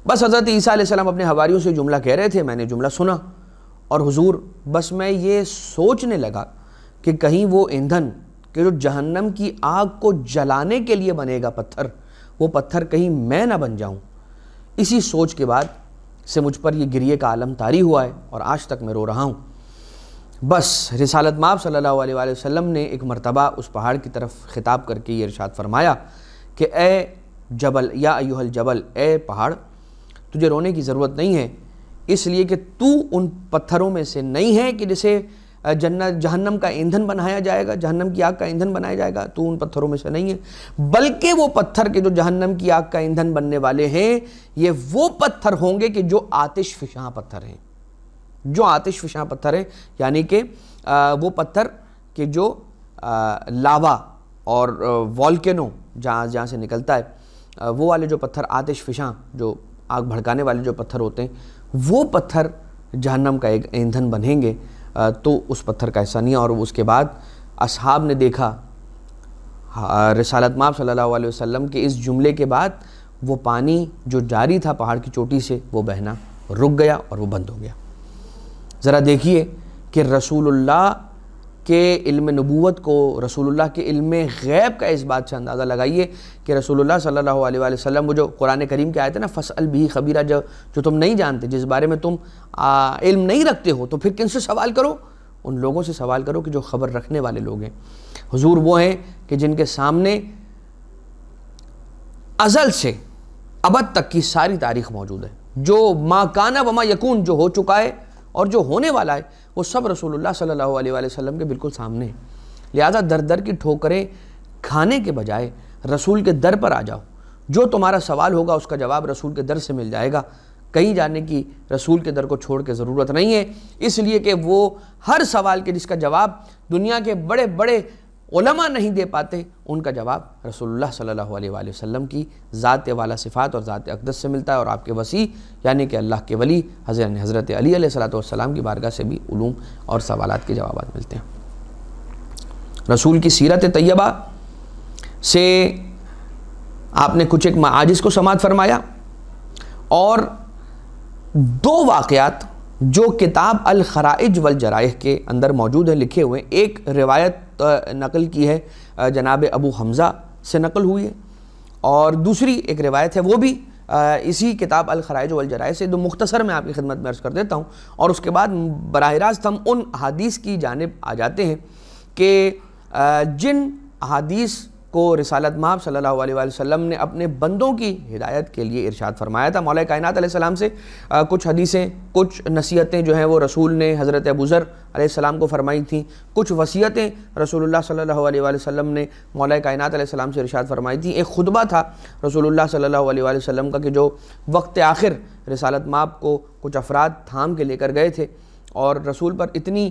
بس حضرت عیسیٰ علیہ السلام اپنے حواریوں سے جملہ کہہ رہے تھے، میں نے جملہ سنا اور حضور بس میں یہ سوچنے لگا کہ کہیں وہ ایندھن کہ جو جہنم کی آگ کو جلانے کے لیے بنے گا پتھر، وہ پتھر کہیں میں نہ بن جاؤں۔ اسی سوچ کے بعد سے مجھ پر یہ گریے کا عالم طاری ہوا ہے اور آج تک میں رو رہا ہوں۔ بس رسالت مآب صلی اللہ علیہ وآلہ وسلم نے ایک مرتبہ اس پہاڑ کی طرف خطاب کر کے یہ ارشاد فرمایا کہ اے جبل یا ایھا الجبل، اے پہاڑ تجھے رونے کی ضرورت نہیں ہے، اس لیے کہ تو ان پتھروں میں سے نہیں ہے کہ جسے جہنم کا ایندھن بنایا جائے گا، جہنم کی آگ کا ایندھن بنایا جائے گا، تو ان پتھروں میں سے نہیں ہے، بلکہ وہ پتھر کے جو جہنم کی آگ کا ایندھن بننے والے ہیں یہ وہ پتھر ہوں گے کہ جو آتش فشاں پتھر ہیں، جو آتش فشاں پتھر ہیں، یعنی کہ وہ پتھر کہ جو لاوا اور والکینو جہاں سے نکلتا ہے، وہ والے جو پتھر آتش فشاں جو آگ بھڑکانے والے جو پتھر ہوتے ہیں وہ پتھر جہنم کا ایک ایندھن بنیں گے، تو اس پتھر کا ایسا نہیں ہے۔ اور اس کے بعد اصحاب نے دیکھا رسالت مآب صلی اللہ علیہ وسلم کے اس جملے کے بعد وہ پانی جو جاری تھا پہاڑ کی چوٹی سے وہ بہنا رک گیا اور وہ بند ہو گیا۔ ذرا دیکھیے کہ رسول اللہ کے علم نبوت کو، رسول اللہ کے علم غیب کا اس بات سے اندازہ لگائیے کہ رسول اللہ صلی اللہ علیہ وآلہ وسلم وہ جو قرآن کریم کے آیت ہے نا فَاسْأَلْ بِهِ خَبِيرًا، جو تم نہیں جانتے، جس بارے میں تم علم نہیں رکھتے ہو، تو پھر کن سے سوال کرو؟ ان لوگوں سے سوال کرو کہ جو خبر رکھنے والے لوگ ہیں۔ حضور وہ ہیں کہ جن کے سامنے ازل سے ابد تک کی ساری تاریخ موجود ہے، جو ما کان و ما یکون، جو ہو چکا ہے اور جو ہونے والا ہے وہ سب رسول اللہ صلی اللہ علیہ وآلہ وسلم کے بالکل سامنے ہے۔ لہٰذا در در کی ٹھوکریں کھانے کے بجائے رسول کے در پر آ جاؤ، جو تمہارا سوال ہوگا اس کا جواب رسول کے در سے مل جائے گا، کہیں جانے کی رسول کے در کو چھوڑ کے ضرورت نہیں ہے، اس لیے کہ وہ ہر سوال کے جس کا جواب دنیا کے بڑے بڑے علماء نہیں دے پاتے، ان کا جواب رسول اللہ صلی اللہ علیہ وآلہ وسلم کی ذات والا صفات اور ذات اقدس سے ملتا ہے، اور آپ کے وسیع یعنی کہ اللہ کے ولی حضرت علی علیہ السلام کی بارگاہ سے بھی علوم اور سوالات کے جوابات ملتے ہیں۔ رسول کی سیرت طیبہ سے آپ نے کچھ ایک معاجز کو سماعت فرمایا، اور دو واقعات جو کتاب الخرائج والجرائح کے اندر موجود ہیں، لکھے ہوئے، ایک روایت نقل کی ہے جناب ابو حمزہ سے نقل ہوئی ہے، اور دوسری ایک روایت ہے وہ بھی اسی کتاب الخرائج والجرائح سے، جو مختصر میں آپ کی خدمت میں عرض کر دیتا ہوں، اور اس کے بعد براہ راست ہم ان احادیث کی جانب آ جاتے ہیں کہ جن احادیث کو رسالت مآب صلی اللہ علیہ وآلہ وسلم نے اپنے بندوں کی ہدایت کے لیے ارشاد فرمایا تھا۔ مولا کائنات علیہ السلام سے کچھ حدیثیں، کچھ نصیحتیں جو ہیں وہ رسول نے حضرت ابو ذر علیہ السلام کو فرمائی تھیں، کچھ وصیتیں رسول اللہ صلی اللہ علیہ وآلہ وسلم نے مولا کائنات علیہ السلام سے ارشاد فرمائی تھیں، ایک خطبہ تھا رسول اللہ صلی اللہ علیہ وآلہ وسلم کا کہ جو وقت آخر رسالت مآب کو کچھ افراد تھام کے لے کر گئے تھے، اور رسول پر اتنی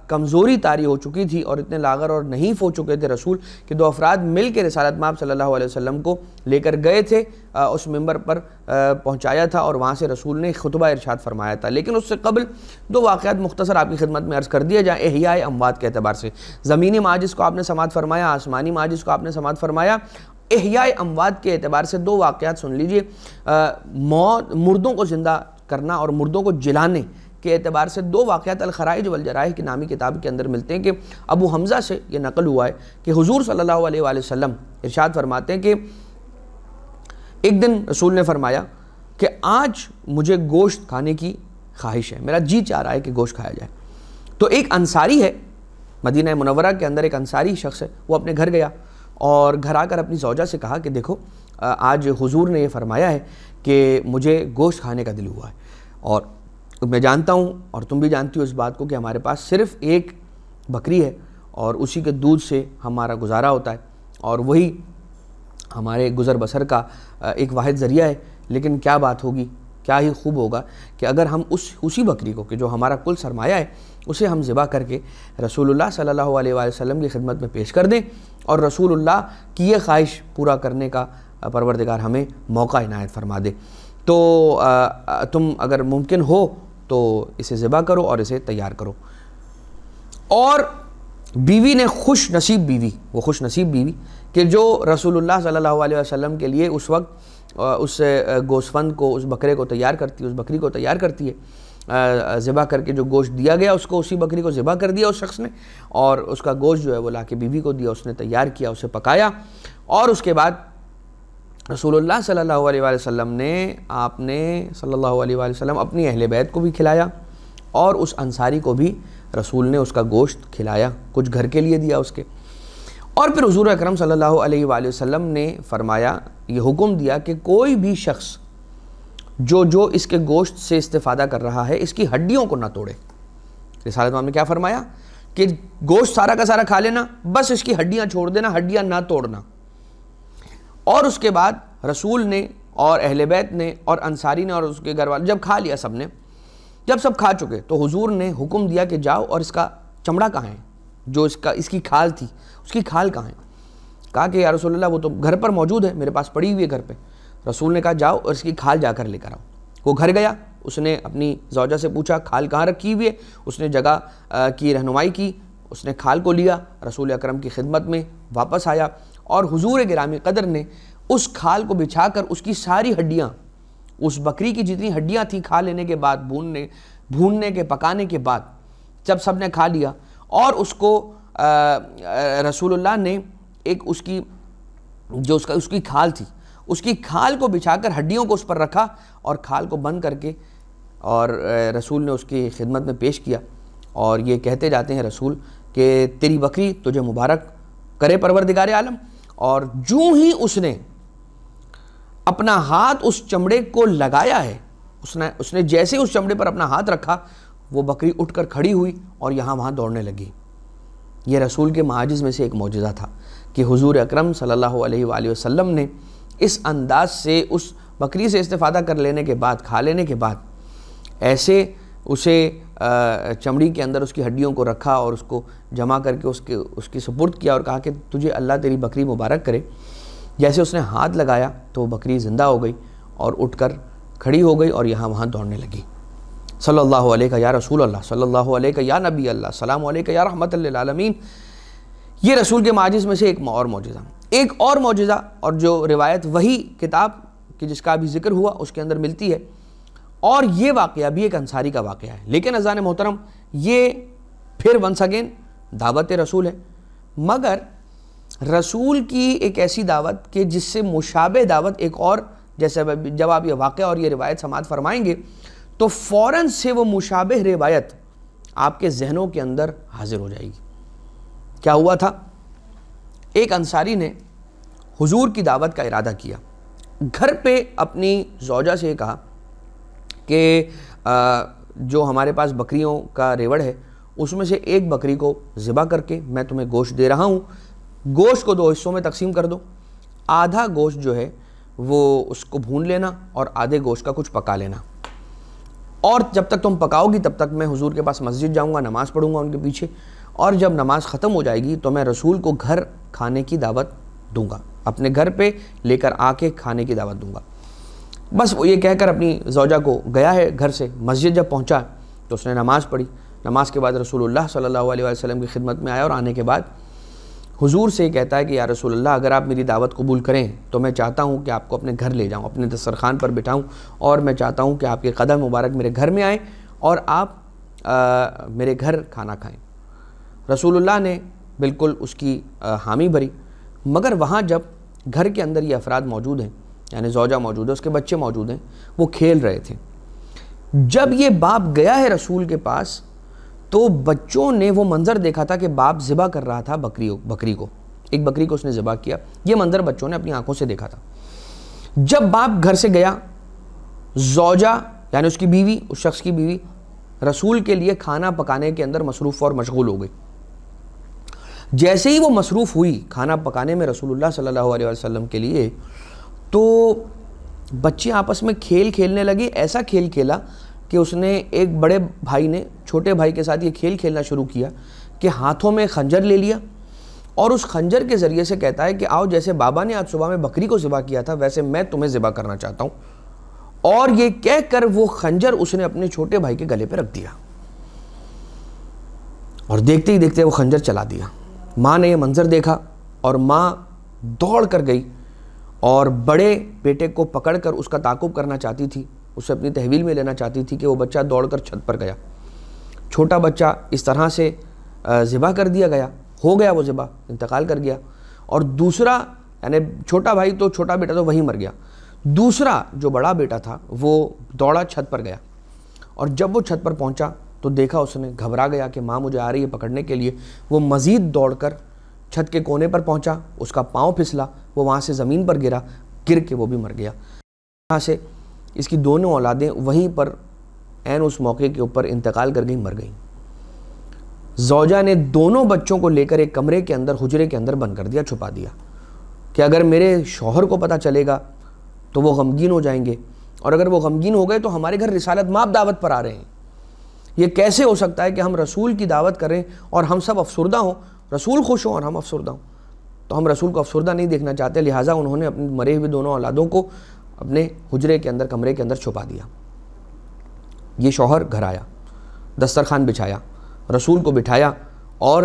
کمزوری طاری ہو چکی تھی اور اتنے لاغر اور نحیف ہو چکے تھے رسول کہ دو افراد مل کے رسالت مآب صلی اللہ علیہ وسلم کو لے کر گئے تھے، اس ممبر پر پہنچایا تھا، اور وہاں سے رسول نے خطبہ ارشاد فرمایا تھا۔ لیکن اس سے قبل دو واقعات مختصر آپ کی خدمت میں عرض کر دیا جائیں احیاء اموات کے اعتبار سے۔ زمینی معاجز کو آپ نے سماعت فرمایا، آسمانی معاجز کو آپ نے سماعت فرمایا۔ احیاء اموات کے اعتبار سے دو واقعات سن لیجئے۔ مردوں کو زندہ کرنا اور مردوں کو جلانے کے اعتبار سے دو واقعات الخرائج والجرائح کی نامی کتاب کے اندر ملتے ہیں کہ ابو حمزہ سے یہ نقل ہوا ہے کہ حضور صلی اللہ علیہ وآلہ وسلم ارشاد فرماتے ہیں کہ ایک دن رسول نے فرمایا کہ آج مجھے گوشت کھانے کی خواہش ہے، میرا جی چاہ رہا ہے کہ گوشت کھایا جائے۔ تو ایک انصاری ہے، مدینہ منورہ کے اندر ایک انصاری شخص ہے، وہ اپنے گھر گیا اور گھر آ کر اپنی زوجہ سے کہا کہ دیکھو آج حضور نے یہ فرمایا ہے کہ مجھے گوشت کھانے کا دل ہوا ہے، اور میں جانتا ہوں اور تم بھی جانتی ہو اس بات کو کہ ہمارے پاس صرف ایک بکری ہے اور اسی کے دودھ سے ہمارا گزارا ہوتا ہے، اور وہی ہمارے گزر بسر کا ایک واحد ذریعہ ہے۔ لیکن کیا بات ہوگی، کیا ہی خوب ہوگا کہ اگر ہم اسی بکری کو کہ جو ہمارا کل سرمایہ ہے اسے ہم ذبح کر کے رسول اللہ صلی اللہ علیہ وآلہ وسلم کی خدمت میں پیش کر دیں، اور رسول اللہ کی یہ خواہش پورا کرنے کا پروردگار ہمیں موقع عنایت فرما دے۔ تو تم اگر ممکن ہو تو اسے ذبح کرو اور اسے تیار کرو۔ اور بیوی نے خوش نصیب بیوی کہ جو رسول اللہ صلی اللہ علیہ وسلم کے لیے اس وقت اس گوسفند کو، اس بکرے کو تیار کرتی ہے، اس بکری کو تیار کرتی ہے، ذبح کر کے جو گوشت دیا گیا اس کو، اسی بکری کو ذبح کر دیا اس شخص نے، اور اس کا گوشت جو ہے وہ لا کے بیوی کو دیا، اس نے تیار کیا، اسے پکایا، اور اس کے بعد رسول اللہ صلی اللہ علیہ وآلہ وسلم نے آپ نے صلی اللہ علیہ وآلہ وسلم اپنی اہل بیت کو بھی کھلایا، اور اس انصاری کو بھی رسول نے اس کا گوشت کھلایا، کچھ گھر کے لیے دیا اس کے۔ اور پھر حضور اکرم صلی اللہ علیہ وآلہ وسلم نے فرمایا، یہ حکم دیا کہ کوئی بھی شخص جو اس کے گوشت سے استفادہ کر رہا ہے اس کی ہڈیوں کو نہ توڑے۔ رسالت مآب نے کیا فرمایا کہ گوشت سارا کا سارا کھا لینا، بس اس کی ہڈیاں چھوڑ دینا، ہڈیاں نہ توڑنا۔ اور اس کے بعد رسول نے اور اہل بیت نے اور انصاری نے اور اس کے گھر والے جب کھا لیا سب نے، جب سب کھا چکے تو حضور نے حکم دیا کہ جاؤ اور اس کا چمڑا کہاں ہے، جو اس کی کھال تھی، اس کی کھال کہاں ہے؟ کہا کہ یا رسول اللہ وہ تو گھر پر موجود ہے، میرے پاس پڑی ہوئی ہے گھر پہ۔ رسول نے کہا جاؤ اور اس کی کھال جا کر لے کر آؤ۔ وہ گھر گیا، اس نے اپنی زوجہ سے پوچھا کھال کہاں رکھی ہوئی ہے، اس نے جگہ کی رہنمائی کی، اس نے کھال کو لیا، رسول اکرم کی خدمت میں واپس آیا، اور حضور گرامی قدر نے اس کھال کو بچھا کر اس کی ساری ہڈیاں، اس بکری کی جتنی ہڈیاں تھیں کھا لینے کے بعد، بھوننے کے پکانے کے بعد جب سب نے کھا لیا، اور اس کو رسول اللہ نے ایک اس کی کھال تھی، اس کی کھال کو بچھا کر ہڈیوں کو اس پر رکھا اور کھال کو بند کر کے، اور رسول نے اس کی خدمت میں پیش کیا، اور یہ کہتے جاتے ہیں رسول کہ تیری بکری تجھے مبارک کرے پروردگار عالم۔ اور جو ہی اس نے اپنا ہاتھ اس چمڑے کو لگایا ہے، اس نے جیسے اس چمڑے پر اپنا ہاتھ رکھا، وہ بکری اٹھ کر کھڑی ہوئی اور یہاں وہاں دوڑنے لگی۔ یہ رسول کے معاجز میں سے ایک معجزہ تھا کہ حضور اکرم صلی اللہ علیہ وآلہ وسلم نے اس انداز سے اس بکری سے استفادہ کر لینے کے بعد، کھا لینے کے بعد، ایسے اسے چمڑی کے اندر اس کی ہڈیوں کو رکھا اور اس کو جمع کر کے اس کی سپرد کیا اور کہا کہ تجھے اللہ تیری بکری مبارک کرے۔ جیسے اس نے ہاتھ لگایا تو وہ بکری زندہ ہو گئی اور اٹھ کر کھڑی ہو گئی اور یہاں وہاں دوڑنے لگی۔ صلی اللہ علیہ یا رسول اللہ، صلی اللہ علیہ یا نبی اللہ، سلام علیہ یا رحمت للعالمین۔ یہ رسول کے معاجز میں سے ایک اور معجزہ۔ ایک اور معجزہ اور جو روایت وہی کتاب کی جس کا بھی ذکر ہوا اس کے اندر ملتی ہے، اور یہ واقعہ بھی ایک انصاری کا واقعہ ہے، لیکن اذان محترم یہ پھر ونس اگین دعوت رسول ہے، مگر رسول کی ایک ایسی دعوت کہ جس سے مشابہ دعوت ایک اور، جیسے جب آپ یہ واقعہ اور یہ روایت سماعت فرمائیں گے تو فوراً سے وہ مشابہ روایت آپ کے ذہنوں کے اندر حاضر ہو جائے گی۔ کیا ہوا تھا؟ ایک انصاری نے حضور کی دعوت کا ارادہ کیا، گھر پہ اپنی زوجہ سے کہا کہ جو ہمارے پاس بکریوں کا ریوڑ ہے اس میں سے ایک بکری کو ذبح کر کے میں تمہیں گوشت دے رہا ہوں، گوشت کو 2 حصوں میں تقسیم کر دو، آدھا گوشت جو ہے وہ اس کو بھون لینا اور آدھے گوشت کا کچھ پکا لینا، اور جب تک تم پکاؤ گی تب تک میں حضور کے پاس مسجد جاؤں گا، نماز پڑھوں گا ان کے پیچھے، اور جب نماز ختم ہو جائے گی تو میں رسول کو گھر کھانے کی دعوت دوں گا، اپنے گھر پہ لے کر آ کے کھانے کی دعوت دوں گا۔ بس وہ یہ کہہ کر اپنی زوجہ کو گیا ہے گھر سے، مسجد جب پہنچا تو اس نے نماز پڑھی، نماز کے بعد رسول اللہ صلی اللہ علیہ وسلم کی خدمت میں آیا اور آنے کے بعد حضور سے کہتا ہے کہ یا رسول اللہ اگر آپ میری دعوت قبول کریں تو میں چاہتا ہوں کہ آپ کو اپنے گھر لے جاؤں، اپنے دسترخوان پر بٹھاؤں، اور میں چاہتا ہوں کہ آپ کے قدم مبارک میرے گھر میں آئیں اور آپ میرے گھر کھانا کھائیں۔ رسول اللہ نے بالکل اس کی حامی بھری، مگر وہاں جب گھر کے اندر یہ افراد موجود ہیں، یعنی زوجہ موجود ہے، اس کے بچے موجود ہیں، وہ کھیل رہے تھے۔ جب یہ باپ گیا ہے رسول کے پاس تو بچوں نے وہ منظر دیکھا تھا کہ باپ ذبح کر رہا تھا بکری کو، ایک بکری کو اس نے ذبح کیا، یہ منظر بچوں نے اپنی آنکھوں سے دیکھا تھا۔ جب باپ گھر سے گیا، زوجہ یعنی اس کی بیوی، اس شخص کی بیوی رسول کے لیے کھانا پکانے کے اندر مصروف اور مشغول ہو گئی۔ جیسے ہی وہ مصروف ہوئی کھانا پکانے میں رسول اللہ صلی اللہ علیہ وسلم کے لیے، تو بچے آپس میں کھیل کھیلنے لگے، ایسا کھیل کھیلا کہ اس نے ایک بڑے بھائی نے چھوٹے بھائی کے ساتھ یہ کھیل کھیلنا شروع کیا کہ ہاتھوں میں خنجر لے لیا اور اس خنجر کے ذریعے سے کہتا ہے کہ آؤ جیسے بابا نے آج صبح میں بکری کو ذبح کیا تھا ویسے میں تمہیں ذبح کرنا چاہتا ہوں، اور یہ کہہ کر وہ خنجر اس نے اپنے چھوٹے بھائی کے گلے پہ رکھ دیا اور دیکھتے ہی دیکھتے وہ خنجر چلا دیا۔ ماں نے یہ منظر دیکھا اور ماں دوڑ کر گئی اور بڑے بیٹے کو پکڑ کر اس کا تعاقب کرنا چاہتی تھی، اسے اپنی تحویل میں لینا چاہتی تھی کہ وہ بچہ دوڑ کر چھت پر گیا۔ چھوٹا بچہ اس طرح سے ذبح کر دیا گیا، ہو گیا وہ ذبح، انتقال کر گیا، اور دوسرا یعنی چھوٹا بھائی تو چھوٹا بیٹا تو وہیں مر گیا، دوسرا جو بڑا بیٹا تھا وہ دوڑا چھت پر گیا، اور جب وہ چھت پر پہنچا تو دیکھا اس نے، گھبرا گیا کہ ماں مجھے آ رہی ہے پکڑنے کے لیے، وہ مزید دوڑ کر چھت کے کونے پر پہنچا، اس کا پاؤں پھسلا، وہ وہاں سے زمین پر گرا، گر کے وہ بھی مر گیا۔ وہاں سے اس کی دونوں اولادیں وہیں پر عین اس موقع کے اوپر انتقال کر گئیں، مر گئیں۔ زوجہ نے دونوں بچوں کو لے کر ایک کمرے کے اندر، حجرے کے اندر بند کر دیا، چھپا دیا کہ اگر میرے شوہر کو پتہ چلے گا تو وہ غمگین ہو جائیں گے، اور اگر وہ غمگین ہو گئے تو ہمارے گھر رسالت مآب دعوت پر آ رہے ہیں، یہ کیسے ہو سکتا ہے کہ ہم رسول کی دعوت کریں اور ہم سب افسردہ ہوں، رسول خوش ہوں اور ہم افسردہ ہوں؟ تو ہم رسول کو افسردہ نہیں دیکھنا چاہتے، لہٰذا انہوں نے اپنے مرے ہوئے دونوں اولادوں کو اپنے حجرے کے اندر، کمرے کے اندر چھپا دیا۔ یہ شوہر گھر آیا، دسترخوان بچھایا، رسول کو بٹھایا اور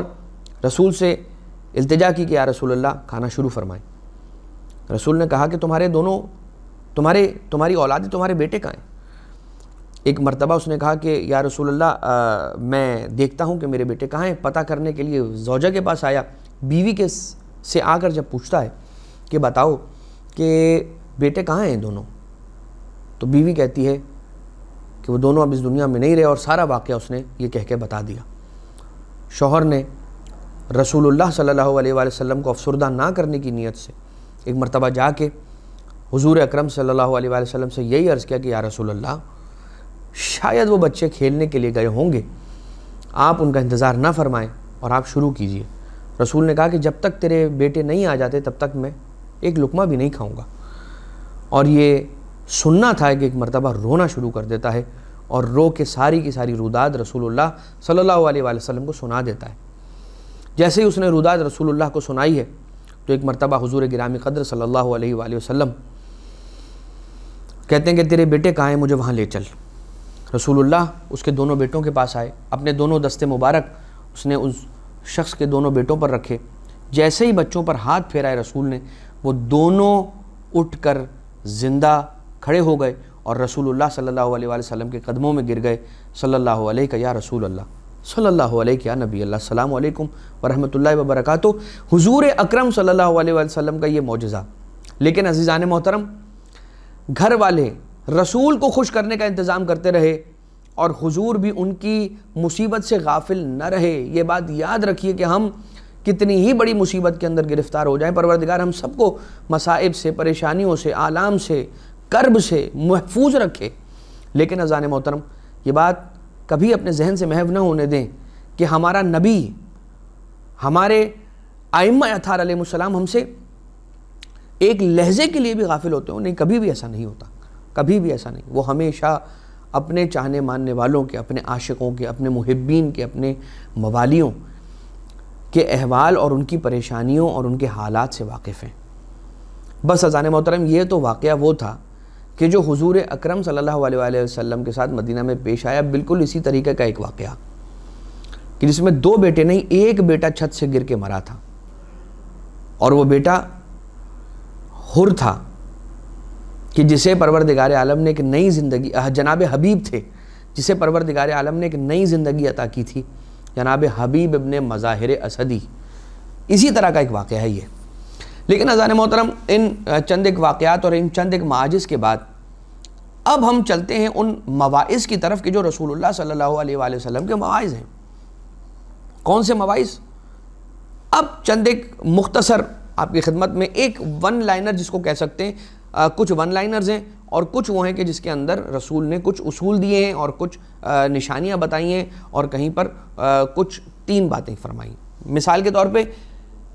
رسول سے التجا کی کہ یا رسول اللہ کھانا شروع فرمائیں۔ رسول نے کہا کہ تمہاری اولادیں، تمہارے بیٹے کہاں ہیں؟ ایک مرتبہ اس نے کہا کہ یا رسول اللہ میں دیکھتا ہوں کہ میرے بیٹے کہاں ہیں، پتہ کرنے کے لیے زوجہ کے پاس آیا، بیوی سے آ کر جب پوچھتا ہے کہ بتاؤ کہ بیٹے کہاں ہیں دونوں، تو بیوی کہتی ہے کہ وہ دونوں اب اس دنیا میں نہیں رہے، اور سارا واقعہ اس نے یہ کہہ کے بتا دیا۔ شوہر نے رسول اللہ صلی اللہ علیہ وآلہ وسلم کو افسردہ نہ کرنے کی نیت سے ایک مرتبہ جا کے حضور اکرم صلی اللہ علیہ وآلہ وسلم سے یہی عرض کیا کہ یا رسول اللہ شاید وہ بچے کھیلنے کے لیے گئے ہوں گے، آپ ان کا انتظار نہ فرمائیں اور آپ شروع کیجئے۔ رسول نے کہا کہ جب تک تیرے بیٹے نہیں آ جاتے تب تک میں ایک لقمہ بھی نہیں کھاؤں گا. اور یہ سننا تھا کہ ایک مرتبہ رونا شروع کر دیتا ہے اور رو کے ساری کی ساری روداد رسول اللہ صلی اللہ علیہ وآلہ وسلم کو سنا دیتا ہے. جیسے ہی اس نے روداد رسول اللہ کو سنائی ہے تو ایک مرتبہ حضور گرامی قدر صلی اللہ علیہ وآلہ وسلم کہتے ہیں کہ تیرے بیٹے کہاں ہیں, مجھے وہاں لے چل. رسول اللہ اس کے دونوں بیٹوں کے پاس آئے, اپنے دونوں دستے مبارک اس نے اس شخص کے دونوں بیٹوں پر رکھے. جیسے ہی بچوں پر ہاتھ پھیرائے رسول نے, وہ دونوں اٹھ کر زندہ کھڑے ہو گئے اور رسول اللہ صلی اللہ علیہ وآلہ وسلم کے قدموں میں گر گئے. صلی اللہ علیہ یا رسول اللہ, صلی اللہ علیہ یا نبی اللہ, السلام علیکم ورحمۃ اللہ وبرکاتہ. حضور اکرم صلی اللہ علیہ وآلہ وسلم کا یہ معجزہ. لیکن عزیزان محترم, گھر والے رسول کو خوش کرنے کا انتظام کرتے رہے اور حضور بھی ان کی مصیبت سے غافل نہ رہے. یہ بات یاد رکھیے کہ ہم کتنی ہی بڑی مصیبت کے اندر گرفتار ہو جائیں, پروردگار ہم سب کو مصائب سے, پریشانیوں سے, آلام سے, کرب سے محفوظ رکھے. لیکن عزیزان محترم, یہ بات کبھی اپنے ذہن سے محو نہ ہونے دیں کہ ہمارا نبی, ہمارے ائمہ اطہار علیہ السلام ہم سے ایک لحظے کے لیے بھی غافل ہوتے ہوں. نہیں, کبھی بھی ایسا نہیں ہوتا, کبھی بھی ایسا نہیں. وہ ہمیشہ اپنے چاہنے ماننے والوں کے, اپنے عاشقوں کے, اپنے محبین کے, اپنے موالیوں کے احوال اور ان کی پریشانیوں اور ان کے حالات سے واقف ہیں. بس عزیزان محترم, یہ تو واقعہ وہ تھا کہ جو حضور اکرم صلی اللہ علیہ وآلہ وسلم کے ساتھ مدینہ میں پیش آیا. بالکل اسی طریقے کا ایک واقعہ کہ جس میں دو بیٹے نہیں, ایک بیٹا چھت سے گر کے مرا تھا اور وہ بیٹا حر تھا کہ جسے پروردگار عالم نے ایک نئی زندگی, جناب حبیب تھے جسے پروردگار عالم نے ایک نئی زندگی عطا کی تھی, جناب حبیب ابن مظاہر اسدی. اسی طرح کا ایک واقعہ ہے یہ. لیکن عزیزان محترم, ان چند ایک واقعات اور ان چند ایک معاجز کے بعد اب ہم چلتے ہیں ان مواعظ کی طرف کہ جو رسول اللہ صلی اللہ علیہ وآلہ وسلم کے مواعظ ہیں. کون سے مواعظ؟ اب چند ایک مختصر آپ کی خدمت میں, ایک ون لائنر جس کو کہہ سکتے ہیں, کچھ ون لائنرز ہیں اور کچھ وہ ہیں کہ جس کے اندر رسول نے کچھ اصول دیے ہیں اور کچھ نشانیاں بتائی ہیں اور کہیں پر کچھ 3 باتیں فرمائی. مثال کے طور پہ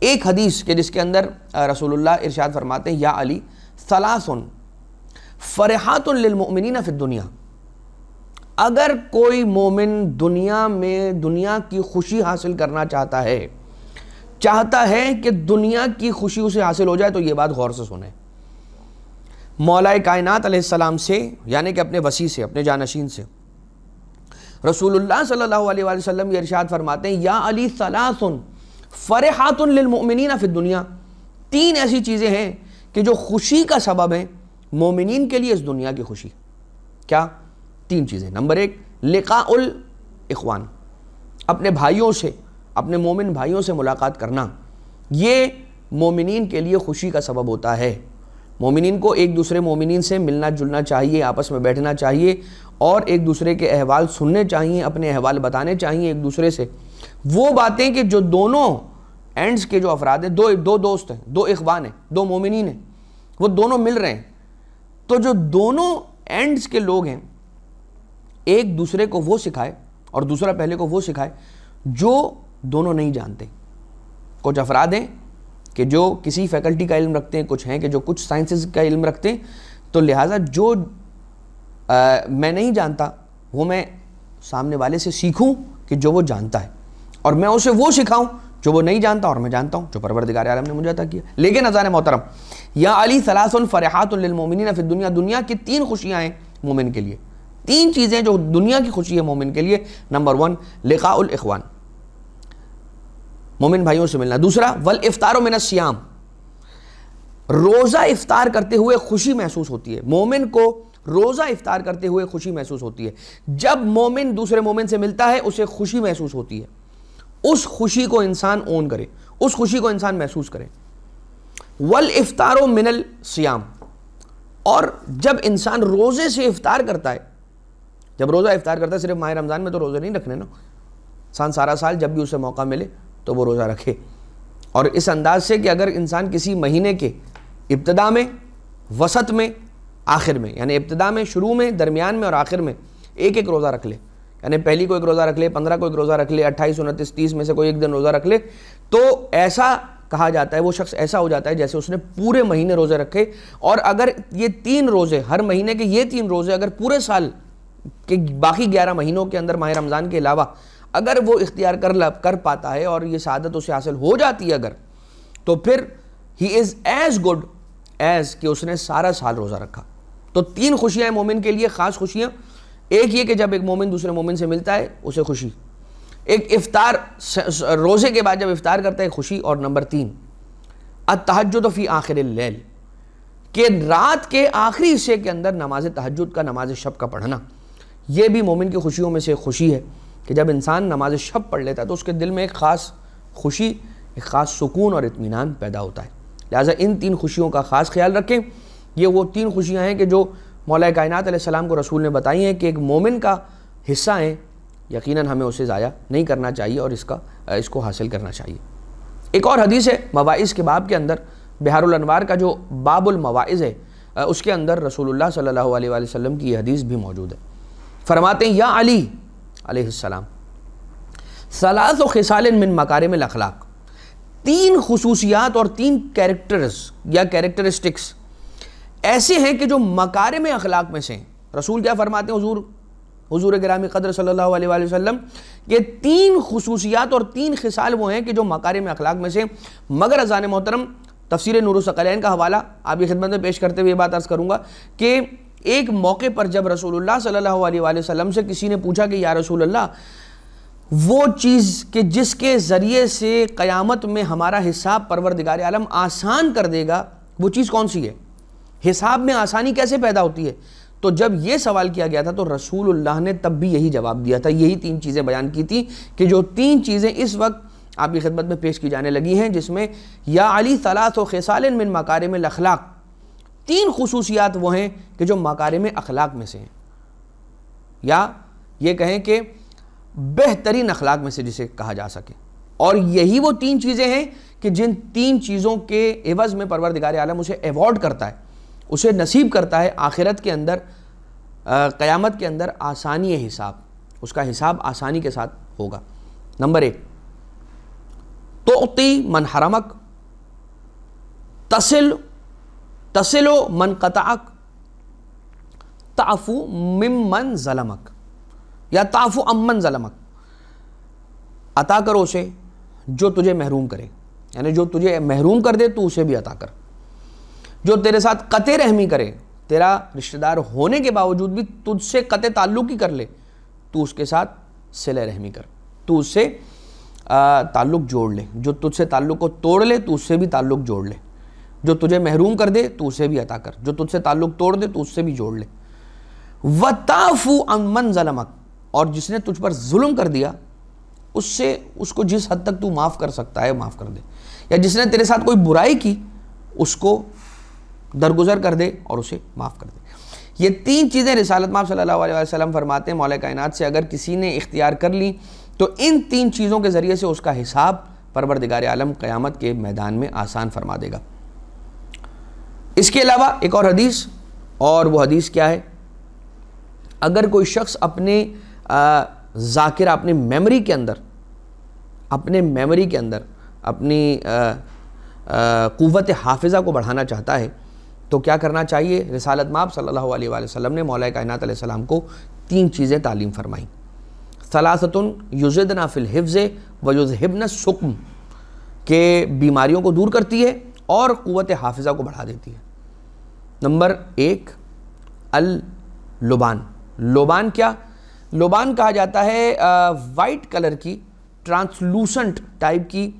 ایک حدیث کہ جس کے اندر رسول اللہ ارشاد فرماتے ہیں, یا علی ثلاث فرحات للمؤمنین فی الدنیا. اگر کوئی مومن دنیا میں دنیا کی خوشی حاصل کرنا چاہتا ہے کہ دنیا کی خوشی اسے حاصل ہو جائے, تو یہ بات غور سے سنیں. مولا کائنات علیہ السلام سے, یعنی کہ اپنے وسیع سے, اپنے جانشین سے, رسول اللہ صلی اللہ علیہ وآلہ وسلم یہ ارشاد فرماتے ہیں, یا علی ثلاث فرحات للمؤمنین فی الدنیا. 3 ایسی چیزیں ہیں کہ جو خوشی کا سبب ہیں مومنین کے لیے اس دنیا کی خوشی. کیا 3 چیزیں؟ نمبر 1, لقاء الاخوان, اپنے بھائیوں سے, اپنے مومن بھائیوں سے ملاقات کرنا. یہ مومنین کے لیے خوشی کا سبب ہوتا ہے. مومنین کو ایک دوسرے مومنین سے ملنا جلنا چاہیے, آپس میں بیٹھنا چاہیے اور ایک دوسرے کے احوال سننے چاہیے, اپنے احوال بتانے چاہیے ایک دوسرے سے. وہ باتیں کہ جو دونوں اینڈز کے جو افراد ہیں, دو دوست ہیں, 2 اخوان ہیں, 2 مومنین ہیں, وہ دونوں مل رہے ہیں, تو جو دونوں اینڈز کے لوگ ہیں ایک دوسرے کو وہ سکھائے اور دوسرا پہلے کو وہ سکھائے جو دونوں نہیں جانتے. کچھ افراد ہیں کہ جو کسی فیکلٹی کا علم رکھتے ہیں, کچھ ہیں کہ جو کچھ سائنسز کا علم رکھتے ہیں, تو لہٰذا جو میں نہیں جانتا وہ میں سامنے والے سے سیکھوں کہ جو وہ جانتا ہے, اور میں اسے وہ سکھاؤں جو وہ نہیں جانتا اور میں جانتا ہوں جو پروردگار عالم نے مجھے عطا کیا. لیکن عزیزان محترم, یا علی ثلاث فرحات للمؤمنین فی الدنیا, دنیا کی 3 خوشیاں ہیں مومن کے لیے, 3 چیزیں جو دنیا کی خوشی ہے مومن کے لیے. نمبر 1, لقاء الاخوان, مومن بھائیوں سے ملنا. دوسرا, والافطار من الصیام, روزہ افطار کرتے ہوئے خوشی محسوس ہوتی ہے. مومن کو روزہ افطار کرتے ہوئے خوشی محسوس ہوتی ہے. جب مومن دوسرے مومن سے ملتا ہے اسے خوشی محسوس ہوتی ہے. اس خوشی کو انسان اون کرے, اس خوشی کو انسان محسوس کرے. والافطار من الصیام, اور جب انسان روزے سے افطار کرتا ہے, جب روزہ افطار کرتا ہے, صرف ماہ رمضان میں تو روزے نہیں رکھنے نا, انسان سارا سال جب بھی اسے موقع ملے تو وہ روزہ رکھے. اور اس انداز سے کہ اگر انسان کسی مہینے کے ابتدا میں, وسط میں, آخر میں, یعنی ابتدا میں, شروع میں, درمیان میں اور آخر میں ایک روزہ رکھ لے, یعنی پہلی کو ایک روزہ رکھ لے, 15 کو ایک روزہ رکھ لے, 28, 29, 30 میں سے کوئی ایک دن روزہ رکھ لے, تو ایسا کہا جاتا ہے، وہ شخص ایسا ہو جاتا ہے جیسے اس نے پورے مہینے روزے رکھے، اور اگر یہ 3 روزے ہر مہینے کے یہ 3 روزے اگر پورے سال کے باقی 11 مہینوں کے اندر ماہ رمضان کے علاوہ اگر وہ اختیار کر پاتا ہے اور یہ سعادت اسے حاصل ہو جاتی ہے اگر، تو پھر ہی از ایز گڈ ایز کہ اس نے سارا سال روزہ رکھا۔ تو 3 خوشیاں ہیں مومن کے لیے، خاص خوشیاں۔ ایک یہ کہ جب ایک مومن دوسرے مومن سے ملتا ہے اسے خوشی، ایک افطار روزے کے بعد جب افطار کرتا ہے خوشی، اور نمبر 3 التہجد فی آخر اللیل، کہ رات کے آخری حصے کے اندر نماز تہجد کا، نماز شب کا پڑھنا، یہ بھی مومن کی خوشیوں میں سے خوشی ہے کہ جب انسان نماز شب پڑھ لیتا ہے تو اس کے دل میں ایک خاص خوشی، ایک خاص سکون اور اطمینان پیدا ہوتا ہے۔ لہٰذا ان 3 خوشیوں کا خاص خیال رکھیں۔ یہ وہ 3 خوشیاں ہیں کہ جو مولا کائنات علیہ السلام کو رسول نے بتائی ہیں کہ ایک مومن کا حصہ ہیں، یقیناً ہمیں اسے ضائع نہیں کرنا چاہیے اور اس کو حاصل کرنا چاہیے۔ ایک اور حدیث ہے مواعظ کے باب کے اندر، بحار الانوار کا جو باب المواعظ ہے اس کے اندر رسول اللہ صلی اللہ علیہ وآلہ وسلم کی یہ حدیث بھی موجود ہے۔ فرماتے ہیں یا علی علیہ السلام، ثلاث خصال من مکارم الاخلاق، 3 خصوصیات اور 3 کیریکٹرز یا کیریکٹرسٹکس ایسے ہیں کہ جو مکارم اخلاق میں سے ہیں۔ رسول کیا فرماتے ہیں حضور گرامی قدر صلی اللہ علیہ وآلہ وسلم، کہ 3 خصوصیات اور 3 خصال وہ ہیں کہ جو مکارم اخلاق میں سے، مگر اذان محترم تفسیر نور الثقلین کا حوالہ آپ کی خدمت میں پیش کرتے ہوئے یہ بات عرض کروں گا کہ ایک موقع پر جب رسول اللہ صلی اللہ علیہ وآلہ وسلم سے کسی نے پوچھا کہ یا رسول اللہ، وہ چیز کہ جس کے ذریعے سے قیامت میں ہمارا حساب پروردگار عالم آسان کر دے گا، وہ چیز کون سی ہے؟ حساب میں آسانی کیسے پیدا ہوتی ہے؟ تو جب یہ سوال کیا گیا تھا تو رسول اللہ نے تب بھی یہی جواب دیا تھا، یہی 3 چیزیں بیان کی تھی کہ جو 3 چیزیں اس وقت آپ کی خدمت میں پیش کی جانے لگی ہیں، جس میں یا علی ثلاث خصال من مکارم الاخلاق، 3 خصوصیات وہ ہیں کہ جو مکارم اخلاق میں سے ہیں، یا یہ کہیں کہ بہترین اخلاق میں سے جسے کہا جا سکے، اور یہی وہ 3 چیزیں ہیں کہ جن 3 چیزوں کے عوض میں پروردگار عالم اسے ایوارڈ کرتا ہے، اسے نصیب کرتا ہے آخرت کے اندر، قیامت کے اندر آسانی حساب، اس کا حساب آسانی کے ساتھ ہوگا۔ نمبر 1 تعطی من حرمک، تصل من قطعک، تعفو ممن ظلمک، یا تعفو امن ظلمک، عطا کرو اسے جو تجھے محروم کرے، یعنی جو تجھے محروم کر دے تو اسے بھی عطا کر، جو تیرے ساتھ قطع رحمی کرے، تیرا رشتہ دار ہونے کے باوجود بھی تجھ سے قطع تعلق ہی کر لے، تو اس کے ساتھ صلہ رحمی کر، تو اس سے تعلق جوڑ لے، جو تجھ سے تعلق کو توڑ لے تو اس سے بھی تعلق جوڑ لے، جو تجھے محروم کر دے تو اسے بھی عطا کر، جو تجھ سے تعلق توڑ دے تو اس سے بھی جوڑ لے۔ وَتَعْفُ عَمَّنْ ظَلَمَكَ، اور جس نے تجھ پر ظلم کر دیا اس کو جس حد تک تو معاف کر سکتا ہے معاف کر دے، یا جس نے تیرے ساتھ کوئی برائی کی اس کو درگزر کر دے اور اسے معاف کر دے۔ یہ 3 چیزیں رسالت مآب صلی اللہ علیہ وسلم فرماتے ہیں مولا کائنات سے اگر کسی نے اختیار کر لی تو ان 3 چیزوں کے ذریعے سے اس کا حساب پروردگار عالم قیامت کے میدان میں آسان فرما دے گا۔ اس کے علاوہ ایک اور حدیث، اور وہ حدیث کیا ہے؟ اگر کوئی شخص اپنے ذاکرہ، اپنے میموری کے اندر اپنی قوت حافظہ کو بڑھانا چاہتا ہے تو کیا کرنا چاہیے؟ رسالت مآب صلی اللہ علیہ وآلہ وسلم نے مولا کائنات علیہ السلام کو 3 چیزیں تعلیم فرمائیں۔ ثلاثۃ یزدن فی الحفظ ویذہبن السقم، کہ بیماریوں کو دور کرتی ہے اور قوت حافظہ کو بڑھا دیتی ہے۔ نمبر 1 اللبان۔ لبان کیا؟ لبان کہا جاتا ہے وائٹ کلر کی ٹرانسلوسنٹ ٹائپ کی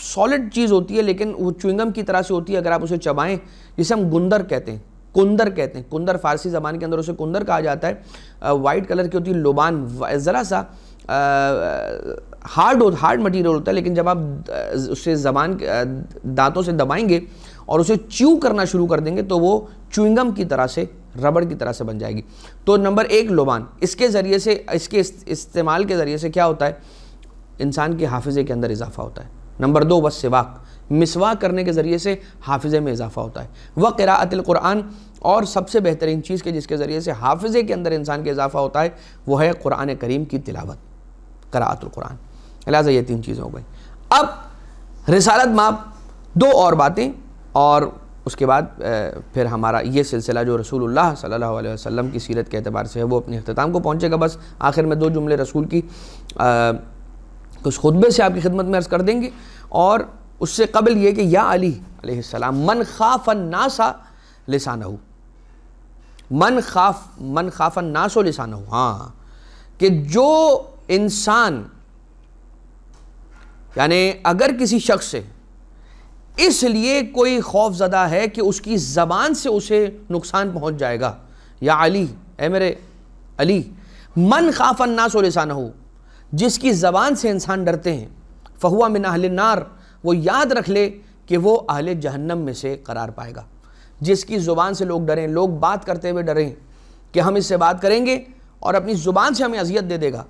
سالڈ چیز ہوتی ہے، لیکن وہ چوئنگم کی طرح سے ہوتی ہے اگر آپ اسے چبائیں، جسے ہم گندر کہتے ہیں، کندر فارسی زبان کے اندر اسے کندر کہا جاتا ہے، وائٹ کلر کی ہوتی ہے۔ لبان ذرا سا ہارڈ مٹیریل ہوتا ہے، لیکن جب آپ اسے دانتوں سے دبائیں گے اور اسے چیو کرنا شروع کر دیں گے تو وہ چوئنگم کی طرح سے، ربڑ کی طرح سے بن جائے گی۔ تو نمبر 1 لبان، اس کے ذریعے سے، اس کے استعمال کے ذریعے سے کیا ہوتا ہے؟ انسان کے حافظے کے اندر اضافہ ہوتا ہے۔ نمبر 2 والسواک، مسواک کرنے کے ذریعے سے حافظے میں اضافہ ہوتا ہے۔ وقراءۃ القرآن، اور سب سے بہترین چیز کہ جس کے ذریعے سے حافظے کے اندر انسان کے اضافہ ہوتا ہے وہ ہے قرآن کریم کی تلاوت، قراءۃ القرآن۔ لہٰذا یہ 3 چیزیں ہو گئی۔ اب رسالت مآب دو اور باتیں، اور اس کے بعد پھر ہمارا یہ سلسلہ جو رسول اللہ صلی اللہ علیہ وسلم کی سیرت کے اعتبار سے ہے وہ اپنے اختتام کو پہنچے گا۔ بس آخر میں دو جملے رسول کی اس خطبے سے آپ کی خدمت میں عرض کر دیں گے، اور اس سے قبل یہ کہ یا علی علیہ السلام من خاف الناس لسانہ، من خاف الناس لسانہ، ہاں کہ جو انسان، یعنی اگر کسی شخص سے اس لیے کوئی خوف زدہ ہے کہ اس کی زبان سے اسے نقصان پہنچ جائے گا، یا علی، اے میرے علی، من خاف الناس لسانہ، جس کی زبان سے انسان ڈرتے ہیں، فہو من اہل النار، وہ یاد رکھ لے کہ وہ اہل جہنم میں سے قرار پائے گا۔ جس کی زبان سے لوگ ڈریں، لوگ بات کرتے ہوئے ڈریں کہ ہم اس سے بات کریں گے اور اپنی زبان سے ہمیں اذیت دے دے گا،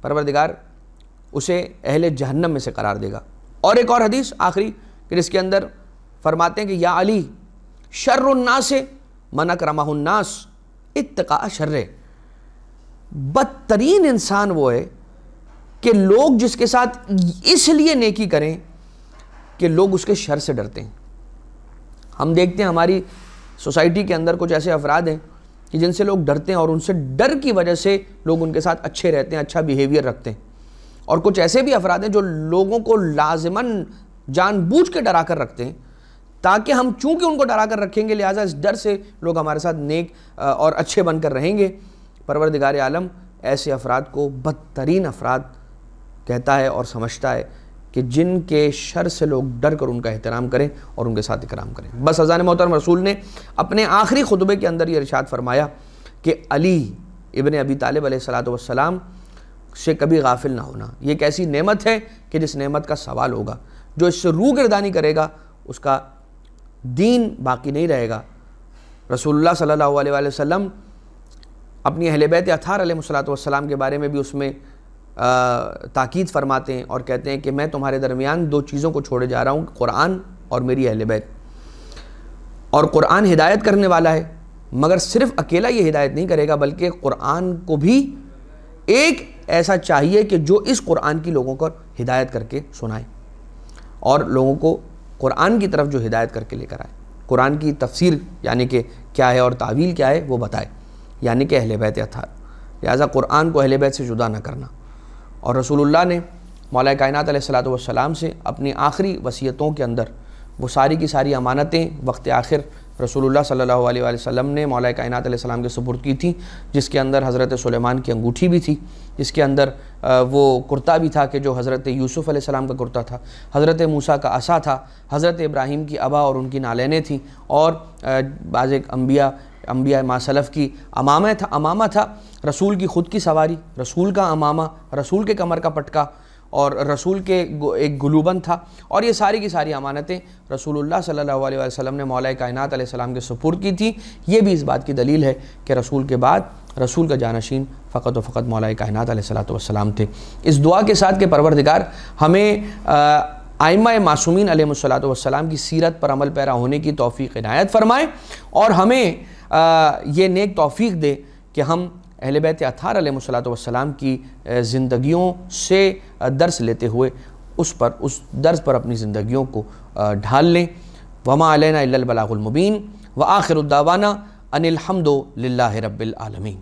پروردگار اسے اہل جہنم میں سے قرار دے گا۔ اور ایک اور حدیث آخری کہ جس کے اندر فرماتے ہیں کہ یا علی شر الناس من اکرمہ الناس اتقاء شر، بدترین انسان وہ ہے کہ لوگ جس کے ساتھ اس لیے نیکی کریں کہ لوگ اس کے شر سے ڈرتے ہیں۔ ہم دیکھتے ہیں ہماری سوسائٹی کے اندر کچھ ایسے افراد ہیں کہ جن سے لوگ ڈرتے ہیں، اور ان سے ڈر کی وجہ سے لوگ ان کے ساتھ اچھے رہتے ہیں، اچھا بیہیویئر رکھتے ہیں۔ اور کچھ ایسے بھی افراد ہیں جو لوگوں کو لازماً جان بوجھ کے ڈرا کر رکھتے ہیں، تاکہ ہم چونکہ ان کو ڈرا کر رکھیں گے لہٰذا اس ڈر سے لوگ ہمارے ساتھ نیک اور اچھے بن کر رہیں گے۔ پروردگار عالم ایسے افراد کو بدترین افراد کہتا ہے اور سمجھتا ہے کہ جن کے شر سے لوگ ڈر کر ان کا احترام کریں اور ان کے ساتھ اکرام کریں۔ بس اذان محترم رسول نے اپنے آخری خطبے کے اندر یہ ارشاد فرمایا کہ علی ابن ابی طالب علیہ السلام سے کبھی غافل نہ ہونا۔ یہ ایک ایسی نعمت ہے کہ جس نعمت کا سوال ہوگا، جو اس سے روگردانی کرے گا اس کا دین باقی نہیں رہے گا۔ رسول اللہ صلی اللہ علیہ وسلم اپنی اہل بیت اطہار علیہ السلام کے بارے میں بھی اس میں تاکید فرماتے ہیں اور کہتے ہیں کہ میں تمہارے درمیان دو چیزوں کو چھوڑے جا رہا ہوں، قرآن اور میری اہل بیت۔ اور قرآن ہدایت کرنے والا ہے، مگر صرف اکیلا یہ ہدایت نہیں کرے گا بلکہ قرآن کو بھی ایک ایسا چاہیے کہ جو اس قرآن کی لوگوں کو ہدایت کر کے سنائے اور لوگوں کو قرآن کی طرف جو ہدایت کر کے لے کر آئے، قرآن کی تفسیر یعنی کہ کیا ہے اور تعویل کیا ہے وہ بتائے، یعنی کہ اہل بیت اطہار۔ لہٰذا قرآن کو اہل بیت سے جدا نہ کرنا۔ اور رسول اللہ نے مولا کائنات علیہ السلام سے اپنی آخری وصیتوں کے اندر وہ ساری کی ساری امانتیں وقت آخر رسول اللہ صلی اللہ علیہ وسلم نے مولا کائنات علیہ السلام کے سپرد کی تھیں، جس کے اندر حضرت سلیمان کی انگوٹھی بھی تھی، جس کے اندر وہ کرتا بھی تھا کہ جو حضرت یوسف علیہ السلام کا کرتا تھا، حضرت موسیٰ کا عصا تھا، حضرت ابراہیم کی ابا اور ان کی نالینیں تھیں، اور بعض ایک انبیاء ما سلف کی امامہ تھا، رسول کی خود کی سواری، رسول کا امامہ، رسول کے کمر کا پٹکا، اور رسول کے ایک گلوبند تھا، اور یہ ساری کی ساری امانتیں رسول اللہ صلی اللہ علیہ وسلم نے مولا کائنات علیہ السلام کے سپرد کی تھی۔ یہ بھی اس بات کی دلیل ہے کہ رسول کے بعد رسول کا جانشین فقط و فقط مولا کائنات علیہ السلام تھے۔ اس دعا کے ساتھ کہ پروردگار ہمیں ائمہ معصومین علیہ السلام کی سیرت پر عمل پیرا ہونے کی توفیق عنایت فرمائے، اور ہمیں یہ نیک توفیق دے کہ ہم اہل بیت اطہار علیہ السلام کی زندگیوں سے درس لیتے ہوئے اس درس پر اپنی زندگیوں کو ڈھال لیں۔ وما علینا الا البلاغ المبین، وآخر الدعوانا ان الحمد للہ رب العالمین۔